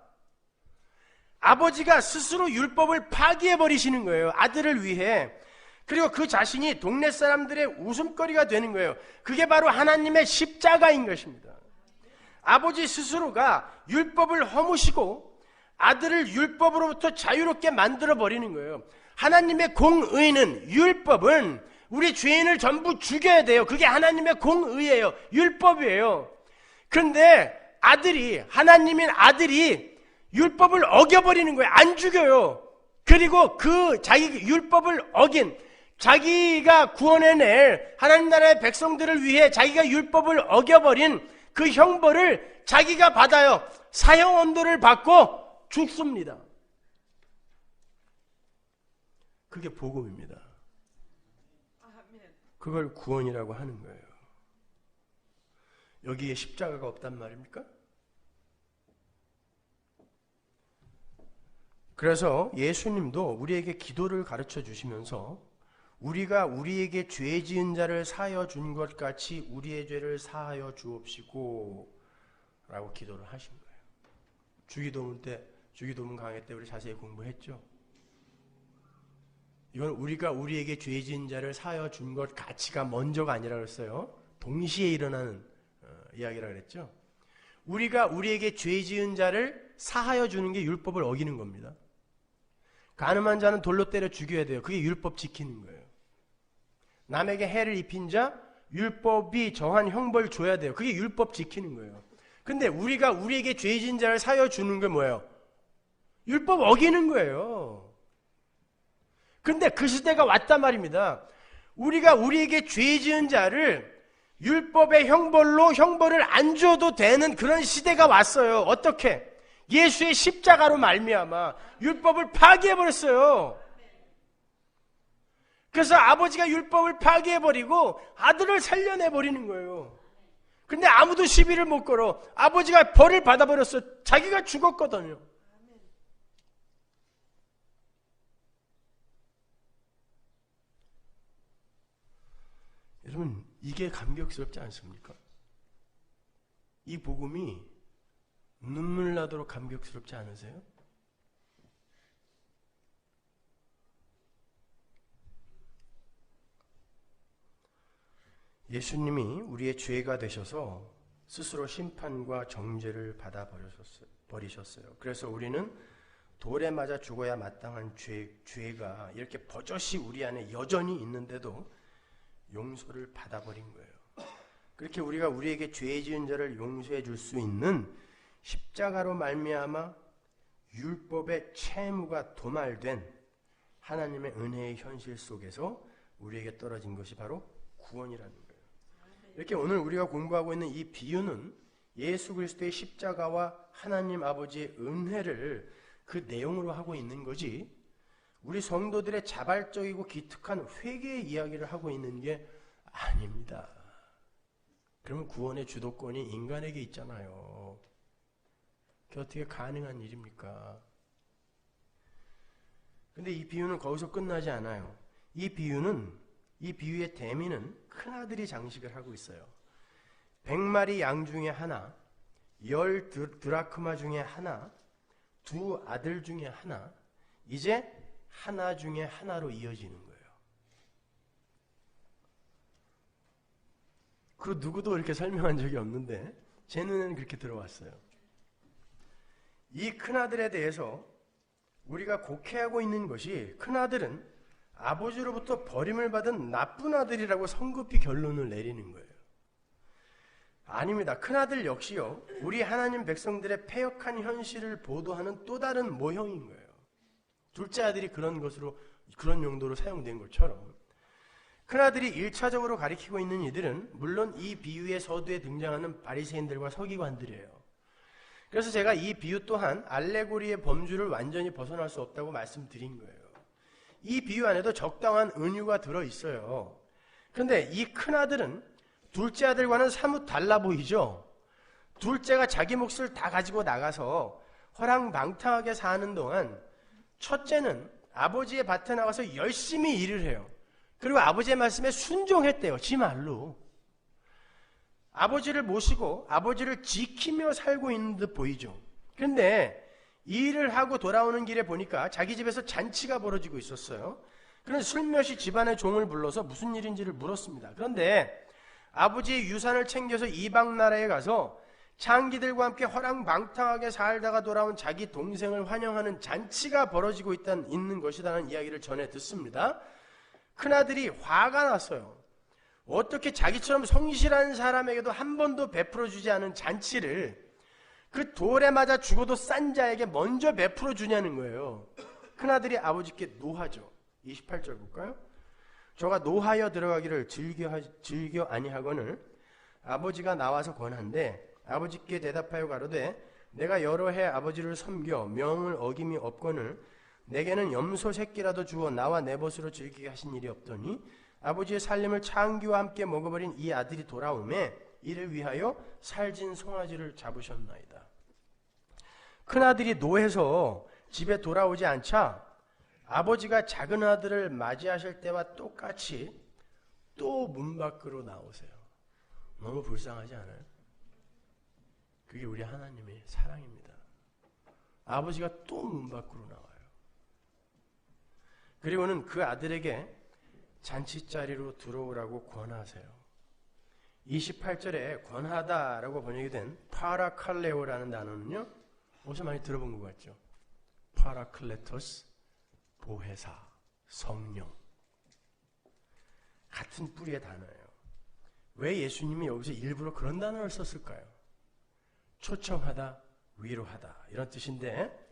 아버지가 스스로 율법을 파기해 버리시는 거예요. 아들을 위해. 그리고 그 자신이 동네 사람들의 웃음거리가 되는 거예요. 그게 바로 하나님의 십자가인 것입니다. 아버지 스스로가 율법을 허무시고 아들을 율법으로부터 자유롭게 만들어 버리는 거예요. 하나님의 공의는, 율법은 우리 죄인을 전부 죽여야 돼요. 그게 하나님의 공의예요. 율법이에요. 그런데 하나님인 아들이 율법을 어겨버리는 거예요. 안 죽여요. 그리고 그 자기 율법을 어긴, 자기가 구원해낼 하나님 나라의 백성들을 위해 자기가 율법을 어겨버린 그 형벌을 자기가 받아요. 사형 언도를 받고 죽습니다. 그게 복음입니다. 그걸 구원이라고 하는 거예요. 여기에 십자가가 없단 말입니까? 그래서 예수님도 우리에게 기도를 가르쳐 주시면서 우리가 우리에게 죄 지은 자를 사하여 준 것 같이 우리의 죄를 사하여 주옵시고 라고 기도를 하신 거예요. 주기도문 강의 때 우리 자세히 공부했죠. 이건 우리가 우리에게 죄 지은 자를 사하여 준 것 같이가 먼저가 아니라 그랬어요. 동시에 일어나는 이야기라 그랬죠. 우리가 우리에게 죄 지은 자를 사하여 주는 게 율법을 어기는 겁니다. 간음한 자는 돌로 때려 죽여야 돼요. 그게 율법 지키는 거예요. 남에게 해를 입힌 자, 율법이 정한 형벌 줘야 돼요. 그게 율법 지키는 거예요. 근데 우리가 우리에게 죄 지은 자를 사하여 주는 게 뭐예요? 율법 어기는 거예요. 근데 그 시대가 왔단 말입니다. 우리가 우리에게 죄 지은 자를 율법의 형벌을 안 줘도 되는 그런 시대가 왔어요. 어떻게? 예수의 십자가로 말미암아 율법을 파기해버렸어요. 그래서 아버지가 율법을 파기해버리고 아들을 살려내버리는 거예요. 근데 아무도 시비를 못 걸어. 아버지가 벌을 받아버렸어. 자기가 죽었거든요. 여러분, 이게 감격스럽지 않습니까? 이 복음이 눈물 나도록 감격스럽지 않으세요? 예수님이 우리의 죄가 되셔서 스스로 심판과 정죄를 받아버리셨어요. 그래서 우리는 돌에 맞아 죽어야 마땅한 죄가 이렇게 버젓이 우리 안에 여전히 있는데도 용서를 받아버린 거예요. 그렇게 우리가 우리에게 죄 지은 자를 용서해 줄 수 있는 십자가로 말미암아 율법의 채무가 도말된 하나님의 은혜의 현실 속에서 우리에게 떨어진 것이 바로 구원이라는 거예요. 이렇게 오늘 우리가 공부하고 있는 이 비유는 예수 그리스도의 십자가와 하나님 아버지의 은혜를 그 내용으로 하고 있는 거지, 우리 성도들의 자발적이고 기특한 회개의 이야기를 하고 있는 게 아닙니다. 그러면 구원의 주도권이 인간에게 있잖아요. 그게 어떻게 가능한 일입니까? 근데 이 비유는 거기서 끝나지 않아요. 이 비유의 대미는 큰아들이 장식을 하고 있어요. 100마리 양 중에 하나, 10 드라크마 중에 하나, 2 아들 중에 하나, 이제 하나 중에 하나로 이어지는 거예요. 그 누구도 이렇게 설명한 적이 없는데 제 눈에는 그렇게 들어왔어요. 이 큰아들에 대해서 우리가 곡해하고 있는 것이, 큰아들은 아버지로부터 버림을 받은 나쁜 아들이라고 성급히 결론을 내리는 거예요. 아닙니다. 큰아들 역시요, 우리 하나님 백성들의 패역한 현실을 보도하는 또 다른 모형인 거예요. 둘째 아들이 그런 용도로 사용된 것처럼 큰아들이 1차적으로 가리키고 있는 이들은 물론 이 비유의 서두에 등장하는 바리새인들과 서기관들이에요. 그래서 제가 이 비유 또한 알레고리의 범주를 완전히 벗어날 수 없다고 말씀드린 거예요. 이 비유 안에도 적당한 은유가 들어있어요. 그런데 이 큰아들은 둘째 아들과는 사뭇 달라 보이죠. 둘째가 자기 몫을 다 가지고 나가서 허랑방탕하게 사는 동안 첫째는 아버지의 밭에 나가서 열심히 일을 해요. 그리고 아버지의 말씀에 순종했대요. 지 말로. 아버지를 모시고 아버지를 지키며 살고 있는 듯 보이죠. 그런데 일을 하고 돌아오는 길에 보니까 자기 집에서 잔치가 벌어지고 있었어요. 그런데 슬며시 집안의 종을 불러서 무슨 일인지를 물었습니다. 그런데 아버지의 유산을 챙겨서 이방 나라에 가서 창기들과 함께 허랑방탕하게 살다가 돌아온 자기 동생을 환영하는 잔치가 벌어지고 있는 것이라는 이야기를 전해 듣습니다. 큰아들이 화가 났어요. 어떻게 자기처럼 성실한 사람에게도 한 번도 베풀어주지 않은 잔치를 그 돌에 맞아 죽어도 싼 자에게 먼저 베풀어 주냐는 거예요. 큰아들이 아버지께 노하죠. 28절 볼까요? 저가 노하여 들어가기를 즐겨 아니하거늘 아버지가 나와서 권한데 아버지께 대답하여 가로되 내가 여러 해 아버지를 섬겨 명을 어김이 없거늘 내게는 염소 새끼라도 주어 나와 내 벗으로 즐기게 하신 일이 없더니 아버지의 살림을 창기와 함께 먹어버린 이 아들이 돌아오매 이를 위하여 살진 송아지를 잡으셨나이다. 큰아들이 노해서 집에 돌아오지 않자 아버지가 작은 아들을 맞이하실 때와 똑같이 또 문 밖으로 나오세요. 너무 불쌍하지 않아요? 그게 우리 하나님의 사랑입니다. 아버지가 또 문 밖으로 나와요. 그리고는 그 아들에게 잔치자리로 들어오라고 권하세요. 28절에 권하다라고 번역이 된 파라칼레오라는 단어는요, 어디서 많이 들어본 것 같죠? 파라클레토스, 보혜사, 성령. 같은 뿌리의 단어예요. 왜 예수님이 여기서 일부러 그런 단어를 썼을까요? 초청하다, 위로하다 이런 뜻인데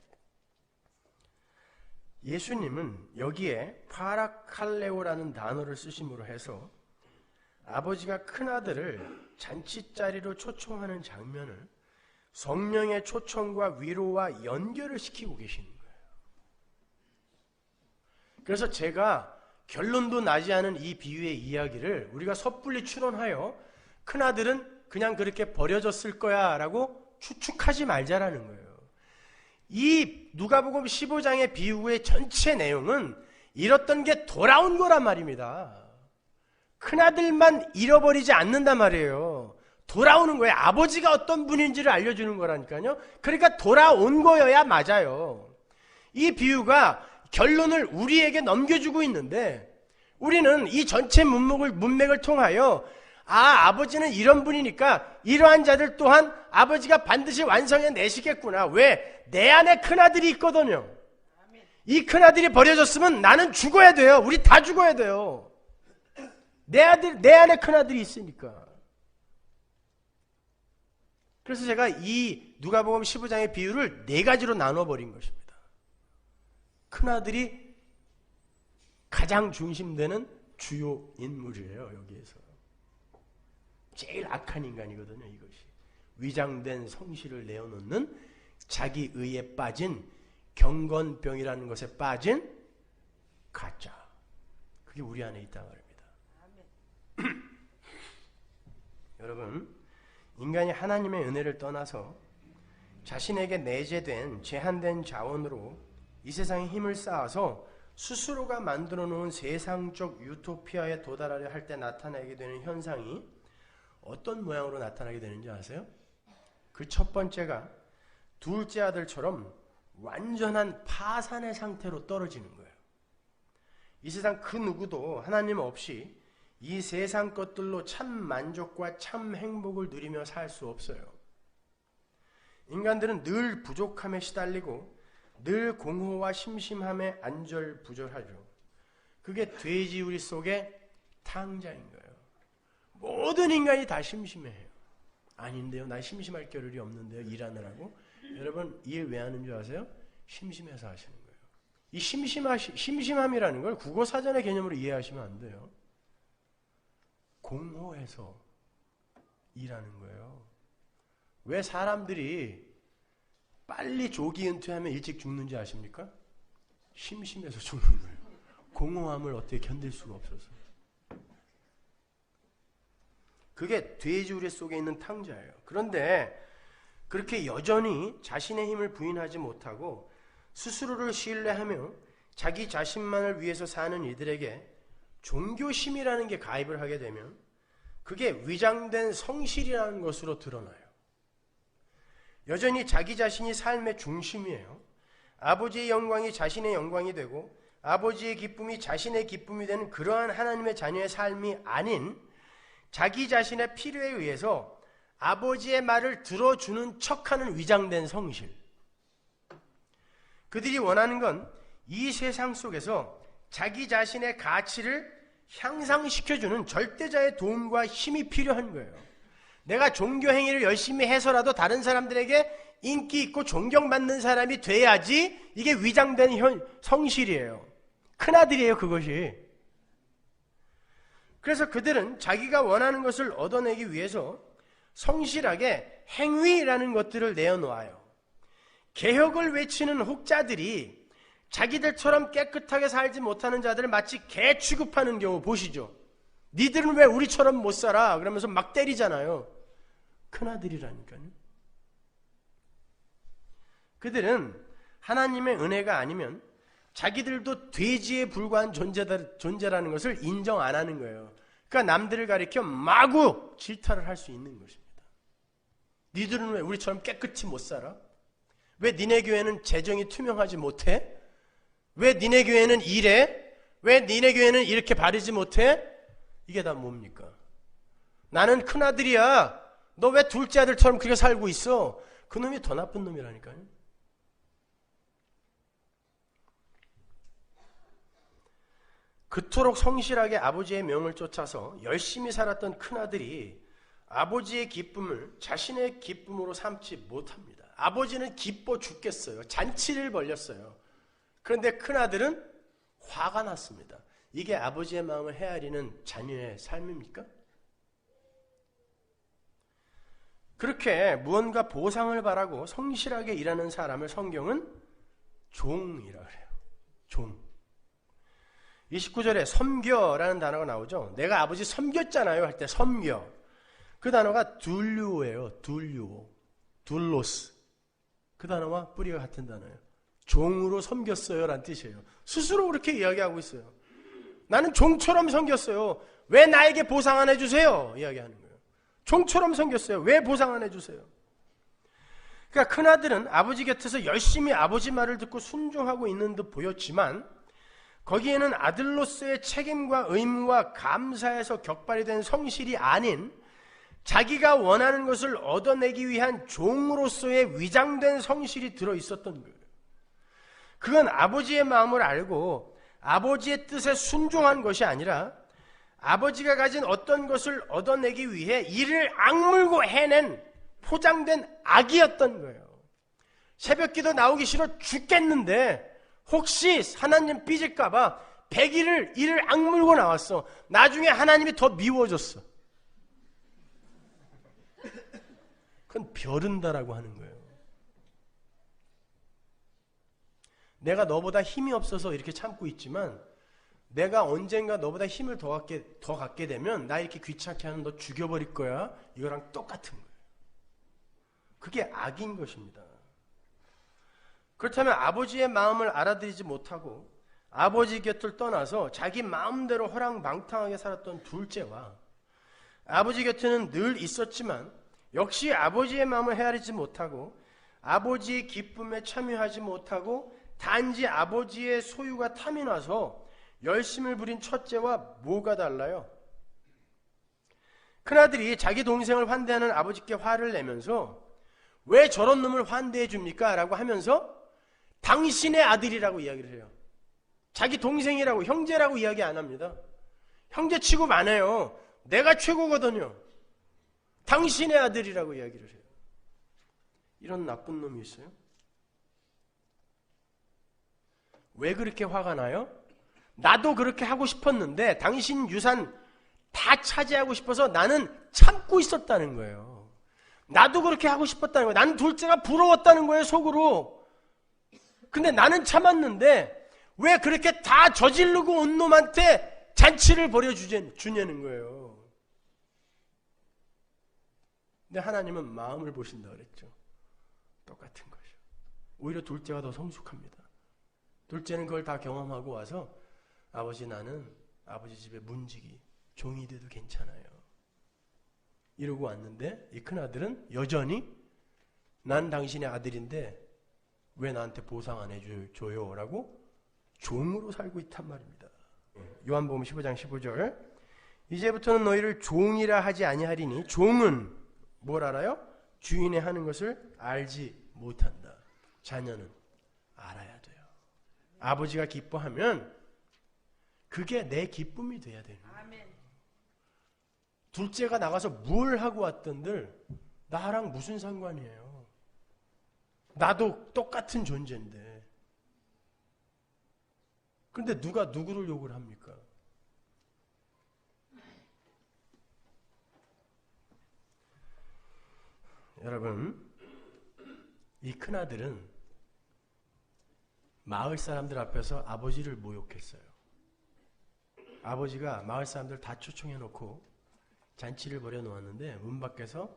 예수님은 여기에 파라칼레오라는 단어를 쓰심으로 해서 아버지가 큰아들을 잔치자리로 초청하는 장면을 성령의 초청과 위로와 연결을 시키고 계시는 거예요. 그래서 제가 결론도 나지 않은 이 비유의 이야기를 우리가 섣불리 추론하여 큰아들은 그냥 그렇게 버려졌을 거야 라고 추측하지 말자라는 거예요. 이 누가복음 15장의 비유의 전체 내용은 잃었던 게 돌아온 거란 말입니다. 큰아들만 잃어버리지 않는단 말이에요. 돌아오는 거예요. 아버지가 어떤 분인지를 알려주는 거라니까요. 그러니까 돌아온 거여야 맞아요. 이 비유가 결론을 우리에게 넘겨주고 있는데 우리는 이 전체 문맥을 통하여 아버지는 이런 분이니까 이러한 자들 또한 아버지가 반드시 완성해 내시겠구나. 왜? 내 안에 큰아들이 있거든요. 이 큰아들이 버려졌으면 나는 죽어야 돼요. 우리 다 죽어야 돼요. 내 안에 큰아들이 있으니까. 그래서 제가 이 누가복음 15장의 비유를 4가지로 나눠버린 것입니다. 큰아들이 가장 중심되는 주요 인물이에요. 여기에서. 제일 악한 인간이거든요. 이것이. 위장된 성실을 내어놓는 자기 의에 빠진 경건병이라는 것에 빠진 가짜. 그게 우리 안에 있단 말입니다. 여러분, 인간이 하나님의 은혜를 떠나서 자신에게 내재된 제한된 자원으로 이 세상에 힘을 쌓아서 스스로가 만들어 놓은 세상적 유토피아에 도달하려 할 때 나타나게 되는 현상이 어떤 모양으로 나타나게 되는지 아세요? 그 첫 번째가 둘째 아들처럼 완전한 파산의 상태로 떨어지는 거예요. 이 세상 그 누구도 하나님 없이 이 세상 것들로 참 만족과 참 행복을 누리며 살 수 없어요. 인간들은 늘 부족함에 시달리고 늘 공허와 심심함에 안절부절하죠. 그게 돼지우리 속의 탕자인 거예요. 모든 인간이 다 심심해요. 아닌데요. 나 심심할 겨를이 없는데요. 일하느라고. 여러분 일 왜 하는 줄 아세요? 심심해서 하시는 거예요. 이 심심함이라는 걸 국어사전의 개념으로 이해하시면 안 돼요. 공허해서 일하는 거예요. 왜 사람들이 빨리 조기 은퇴하면 일찍 죽는지 아십니까? 심심해서 죽는 거예요. 공허함을 어떻게 견딜 수가 없어서. 그게 돼지우리 속에 있는 탕자예요. 그런데 그렇게 여전히 자신의 힘을 부인하지 못하고 스스로를 신뢰하며 자기 자신만을 위해서 사는 이들에게 종교심이라는 게 가입을 하게 되면 그게 위장된 성실이라는 것으로 드러나요. 여전히 자기 자신이 삶의 중심이에요. 아버지의 영광이 자신의 영광이 되고 아버지의 기쁨이 자신의 기쁨이 되는 그러한 하나님의 자녀의 삶이 아닌 자기 자신의 필요에 의해서 아버지의 말을 들어주는 척하는 위장된 성실. 그들이 원하는 건 이 세상 속에서 자기 자신의 가치를 향상시켜주는 절대자의 도움과 힘이 필요한 거예요. 내가 종교 행위를 열심히 해서라도 다른 사람들에게 인기 있고 존경받는 사람이 돼야지 이게 위장된 성실이에요. 큰아들이에요, 그것이. 그래서 그들은 자기가 원하는 것을 얻어내기 위해서 성실하게 행위라는 것들을 내어놓아요. 개혁을 외치는 혹자들이 자기들처럼 깨끗하게 살지 못하는 자들을 마치 개 취급하는 경우 보시죠. 니들은 왜 우리처럼 못 살아? 그러면서 막 때리잖아요. 큰아들이라니까요. 그들은 하나님의 은혜가 아니면 자기들도 돼지에 불과한 존재라는 것을 인정 안 하는 거예요. 그러니까 남들을 가리켜 마구 질타를 할 수 있는 것입니다. 니들은 왜 우리처럼 깨끗이 못 살아? 왜 니네 교회는 재정이 투명하지 못해? 왜 니네 교회는 이래? 왜 니네 교회는 이렇게 바르지 못해? 이게 다 뭡니까? 나는 큰아들이야. 너 왜 둘째 아들처럼 그렇게 살고 있어? 그 놈이 더 나쁜 놈이라니까요. 그토록 성실하게 아버지의 명을 쫓아서 열심히 살았던 큰아들이 아버지의 기쁨을 자신의 기쁨으로 삼지 못합니다. 아버지는 기뻐 죽겠어요. 잔치를 벌였어요. 그런데 큰아들은 화가 났습니다. 이게 아버지의 마음을 헤아리는 자녀의 삶입니까? 그렇게 무언가 보상을 바라고 성실하게 일하는 사람을 성경은 종이라고 해요. 종. 29절에 섬겨라는 단어가 나오죠. 내가 아버지 섬겼잖아요 할 때 섬겨. 그 단어가 둘류예요. 둘류. 둘로스. 그 단어와 뿌리가 같은 단어예요. 종으로 섬겼어요 라는 뜻이에요. 스스로 그렇게 이야기하고 있어요. 나는 종처럼 섬겼어요. 왜 나에게 보상 안 해주세요? 이야기하는 거예요. 종처럼 섬겼어요. 왜 보상 안 해주세요? 그러니까 큰아들은 아버지 곁에서 열심히 아버지 말을 듣고 순종하고 있는 듯 보였지만 거기에는 아들로서의 책임과 의무와 감사에서 격발이 된 성실이 아닌 자기가 원하는 것을 얻어내기 위한 종으로서의 위장된 성실이 들어있었던 거예요. 그건 아버지의 마음을 알고 아버지의 뜻에 순종한 것이 아니라 아버지가 가진 어떤 것을 얻어내기 위해 이를 악물고 해낸 포장된 악이었던 거예요. 새벽기도 나오기 싫어 죽겠는데 혹시 하나님 삐질까봐 100일을 이를 악물고 나왔어. 나중에 하나님이 더 미워졌어. 그건 벼른다라고 하는 거예요. 내가 너보다 힘이 없어서 이렇게 참고 있지만 내가 언젠가 너보다 힘을 더 갖게 되면 나 이렇게 귀찮게 하는 너 죽여버릴 거야. 이거랑 똑같은 거예요. 그게 악인 것입니다. 그렇다면 아버지의 마음을 알아들이지 못하고 아버지 곁을 떠나서 자기 마음대로 허랑방탕하게 살았던 둘째와 아버지 곁에는 늘 있었지만 역시 아버지의 마음을 헤아리지 못하고 아버지의 기쁨에 참여하지 못하고 단지 아버지의 소유가 탐이 나서 열심을 부린 첫째와 뭐가 달라요? 큰아들이 자기 동생을 환대하는 아버지께 화를 내면서 왜 저런 놈을 환대해 줍니까? 라고 하면서 당신의 아들이라고 이야기를 해요. 자기 동생이라고 형제라고 이야기 안 합니다. 형제 취급 안 해요. 내가 최고거든요. 당신의 아들이라고 이야기를 해요. 이런 나쁜 놈이 있어요? 왜 그렇게 화가 나요? 나도 그렇게 하고 싶었는데 당신 유산 다 차지하고 싶어서 나는 참고 있었다는 거예요. 나도 그렇게 하고 싶었다는 거예요. 나는 둘째가 부러웠다는 거예요, 속으로. 근데 나는 참았는데 왜 그렇게 다 저지르고 온 놈한테 잔치를 벌여주냐는 거예요. 근데 하나님은 마음을 보신다 그랬죠. 똑같은 거죠. 오히려 둘째가 더 성숙합니다. 둘째는 그걸 다 경험하고 와서 아버지, 나는 아버지 집에 문지기 종이 돼도 괜찮아요. 이러고 왔는데 이 큰아들은 여전히 난 당신의 아들인데 왜 나한테 보상 안 해줘요? 라고 종으로 살고 있단 말입니다. 요한복음 15장 15절, 이제부터는 너희를 종이라 하지 아니하리니 종은 뭘 알아요? 주인의 하는 것을 알지 못한다. 자녀는 알아야 돼요. 아버지가 기뻐하면 그게 내 기쁨이 돼야 되는 거예요. 둘째가 나가서 뭘 하고 왔던들 나랑 무슨 상관이에요? 나도 똑같은 존재인데. 그런데 누가 누구를 욕을 합니까? 여러분, 이 큰아들은 마을 사람들 앞에서 아버지를 모욕했어요. 아버지가 마을 사람들 다 초청해 놓고 잔치를 벌여 놓았는데 문 밖에서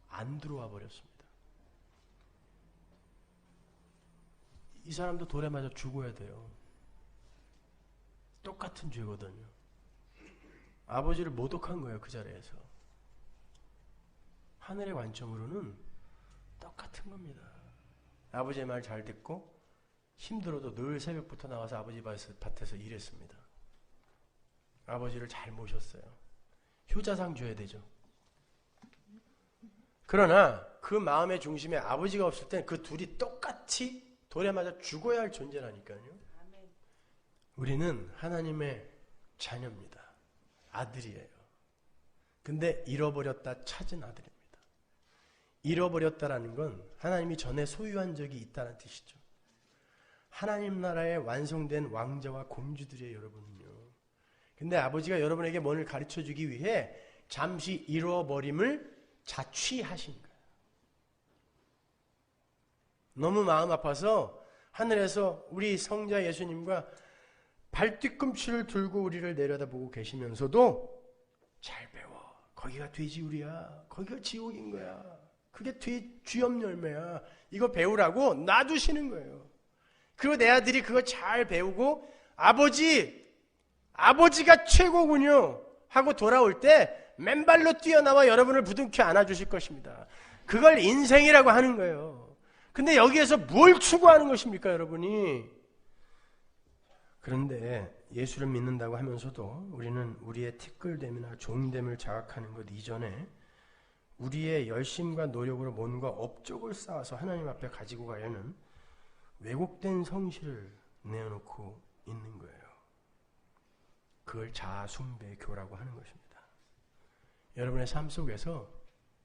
안 들어와 버렸습니다. 이 사람도 돌에 맞아 죽어야 돼요. 똑같은 죄거든요. 아버지를 모독한 거예요, 그 자리에서. 하늘의 관점으로는 똑같은 겁니다. 아버지의 말 잘 듣고 힘들어도 늘 새벽부터 나가서 아버지 밭에서 일했습니다. 아버지를 잘 모셨어요. 효자상 줘야 되죠. 그러나 그 마음의 중심에 아버지가 없을 땐 그 둘이 똑같이 돌에 맞아 죽어야 할 존재라니까요. 우리는 하나님의 자녀입니다. 아들이에요. 근데 잃어버렸다 찾은 아들입니다. 잃어버렸다라는 건 하나님이 전에 소유한 적이 있다는 뜻이죠. 하나님 나라에 완성된 왕자와 공주들이에요, 여러분은요. 근데 아버지가 여러분에게 뭔을 가르쳐 주기 위해 잠시 잃어버림을 자취하신 거예요. 너무 마음 아파서 하늘에서 우리 성자 예수님과 발뒤꿈치를 들고 우리를 내려다보고 계시면서도 잘 배워. 거기가 돼지우리야. 거기가 지옥인 거야. 그게 쥐염 열매야. 이거 배우라고 놔두시는 거예요. 그리고 내 아들이 그거 잘 배우고 아버지가 최고군요 하고 돌아올 때 맨발로 뛰어나와 여러분을 부둥켜 안아주실 것입니다. 그걸 인생이라고 하는 거예요. 근데 여기에서 뭘 추구하는 것입니까, 여러분이? 그런데 예수를 믿는다고 하면서도 우리는 우리의 티끌됨이나 종됨을 자각하는 것 이전에 우리의 열심과 노력으로 뭔가 업적을 쌓아서 하나님 앞에 가지고 가려는 왜곡된 성실을 내어놓고 있는 거예요. 그걸 자아숭배교라고 하는 것입니다. 여러분의 삶 속에서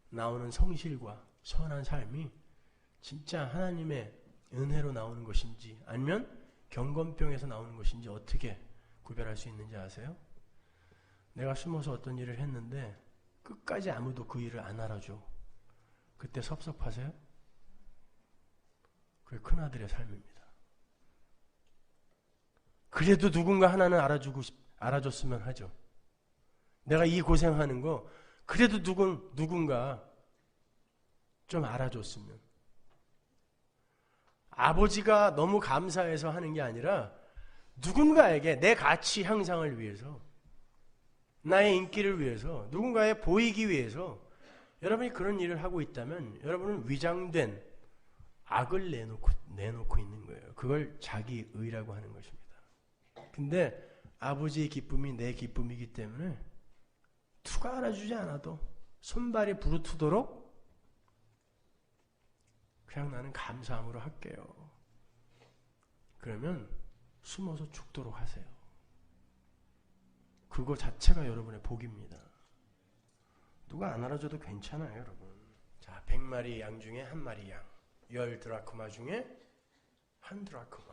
나오는 성실과 선한 삶이 진짜 하나님의 은혜로 나오는 것인지 아니면 경건병에서 나오는 것인지 어떻게 구별할 수 있는지 아세요? 내가 숨어서 어떤 일을 했는데 끝까지 아무도 그 일을 안 알아줘. 그때 섭섭하세요? 그게 큰아들의 삶입니다. 그래도 누군가 하나는 알아줬으면 하죠. 내가 이 고생하는 거 그래도 누군가 좀 알아줬으면. 아버지가 너무 감사해서 하는 게 아니라 누군가에게 내 가치 향상을 위해서, 나의 인기를 위해서, 누군가에 보이기 위해서 여러분이 그런 일을 하고 있다면 여러분은 위장된 악을 내놓고 있는 거예요. 그걸 자기의라고 하는 것입니다. 근데 아버지의 기쁨이 내 기쁨이기 때문에 누가 알아주지 않아도 손발이 부르트도록 그냥 나는 감사함으로 할게요. 그러면 숨어서 죽도록 하세요. 그거 자체가 여러분의 복입니다. 누가 안 알아줘도 괜찮아요, 여러분. 자, 100마리 양 중에 1마리 양, 10드라크마 중에 1드라크마,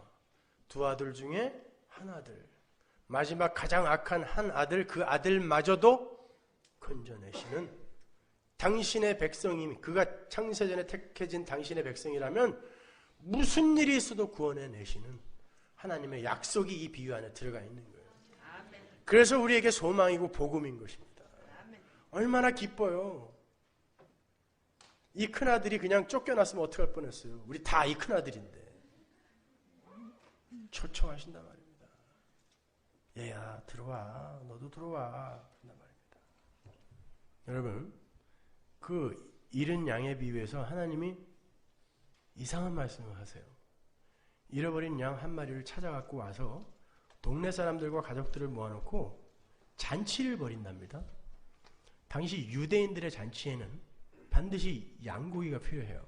2아들 중에 1아들, 마지막 가장 악한 1아들, 그 아들마저도 건져내시는 당신의 백성이, 그가 창세전에 택해진 당신의 백성이라면 무슨 일이 있어도 구원해내시는 하나님의 약속이 이 비유 안에 들어가 있는 거예요. 그래서 우리에게 소망이고 복음인 것입니다. 얼마나 기뻐요. 이 큰아들이 그냥 쫓겨났으면 어떡할 뻔했어요. 우리 다 이 큰아들인데. 초청하신단 말입니다. 얘야 들어와, 너도 들어와 한단 말입니다. 여러분, 그 잃은 양의 비유에서 하나님이 이상한 말씀을 하세요. 잃어버린 양 1마리를 찾아갖고 와서 동네 사람들과 가족들을 모아놓고 잔치를 벌인답니다. 당시 유대인들의 잔치에는 반드시 양고기가 필요해요.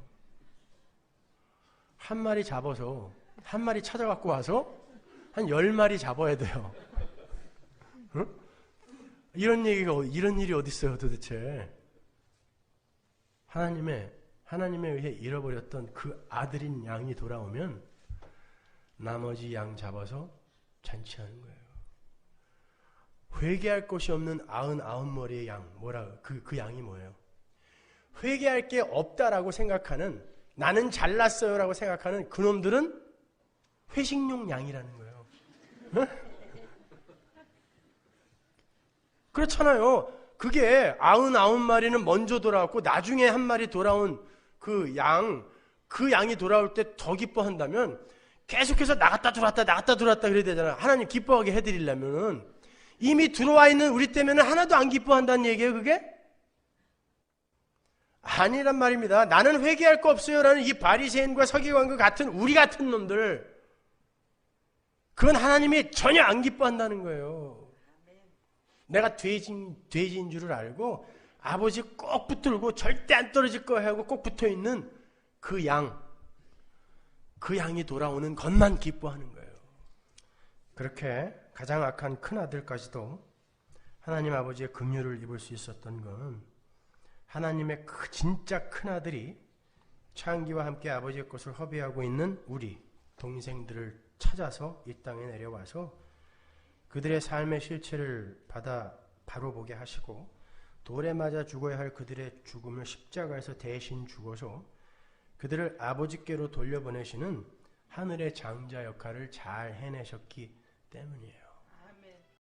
1마리 잡아서 1마리 찾아갖고 와서 한 10마리 잡아야 돼요. 응? 이런 일이 어디 있어요, 도대체? 하나님에 의해 잃어버렸던 그 아들인 양이 돌아오면 나머지 양 잡아서 잔치하는 거예요. 회개할 것이 없는 99머리의 양, 그 양이 뭐예요? 회개할 게 없다라고 생각하는, 나는 잘났어요라고 생각하는 그놈들은 회식용 양이라는 거예요. 응? 그렇잖아요. 그게 99마리는 먼저 돌아왔고 나중에 1마리 돌아온 그 양이 돌아올 때 더 기뻐한다면 계속해서 나갔다 들어왔다 그래야 되잖아요. 하나님 기뻐하게 해드리려면은 이미 들어와 있는 우리 때문에 하나도 안 기뻐한다는 얘기예요, 그게? 아니란 말입니다. 나는 회개할 거 없어요라는 이 바리새인과 서기관과 같은 우리 같은 놈들, 그건 하나님이 전혀 안 기뻐한다는 거예요. 내가 돼지인 줄을 알고 아버지 꼭 붙들고 절대 안 떨어질 거야 하고 꼭 붙어있는 그 양이 돌아오는 것만 기뻐하는 거예요. 그렇게 가장 악한 큰아들까지도 하나님 아버지의 긍휼을 입을 수 있었던 건 하나님의 진짜 큰아들이 창기와 함께 아버지의 것을 허비하고 있는 우리 동생들을 찾아서 이 땅에 내려와서 그들의 삶의 실체를 바로 보게 하시고 돌에 맞아 죽어야 할 그들의 죽음을 십자가에서 대신 죽어서 그들을 아버지께로 돌려보내시는 하늘의 장자 역할을 잘 해내셨기 때문이에요.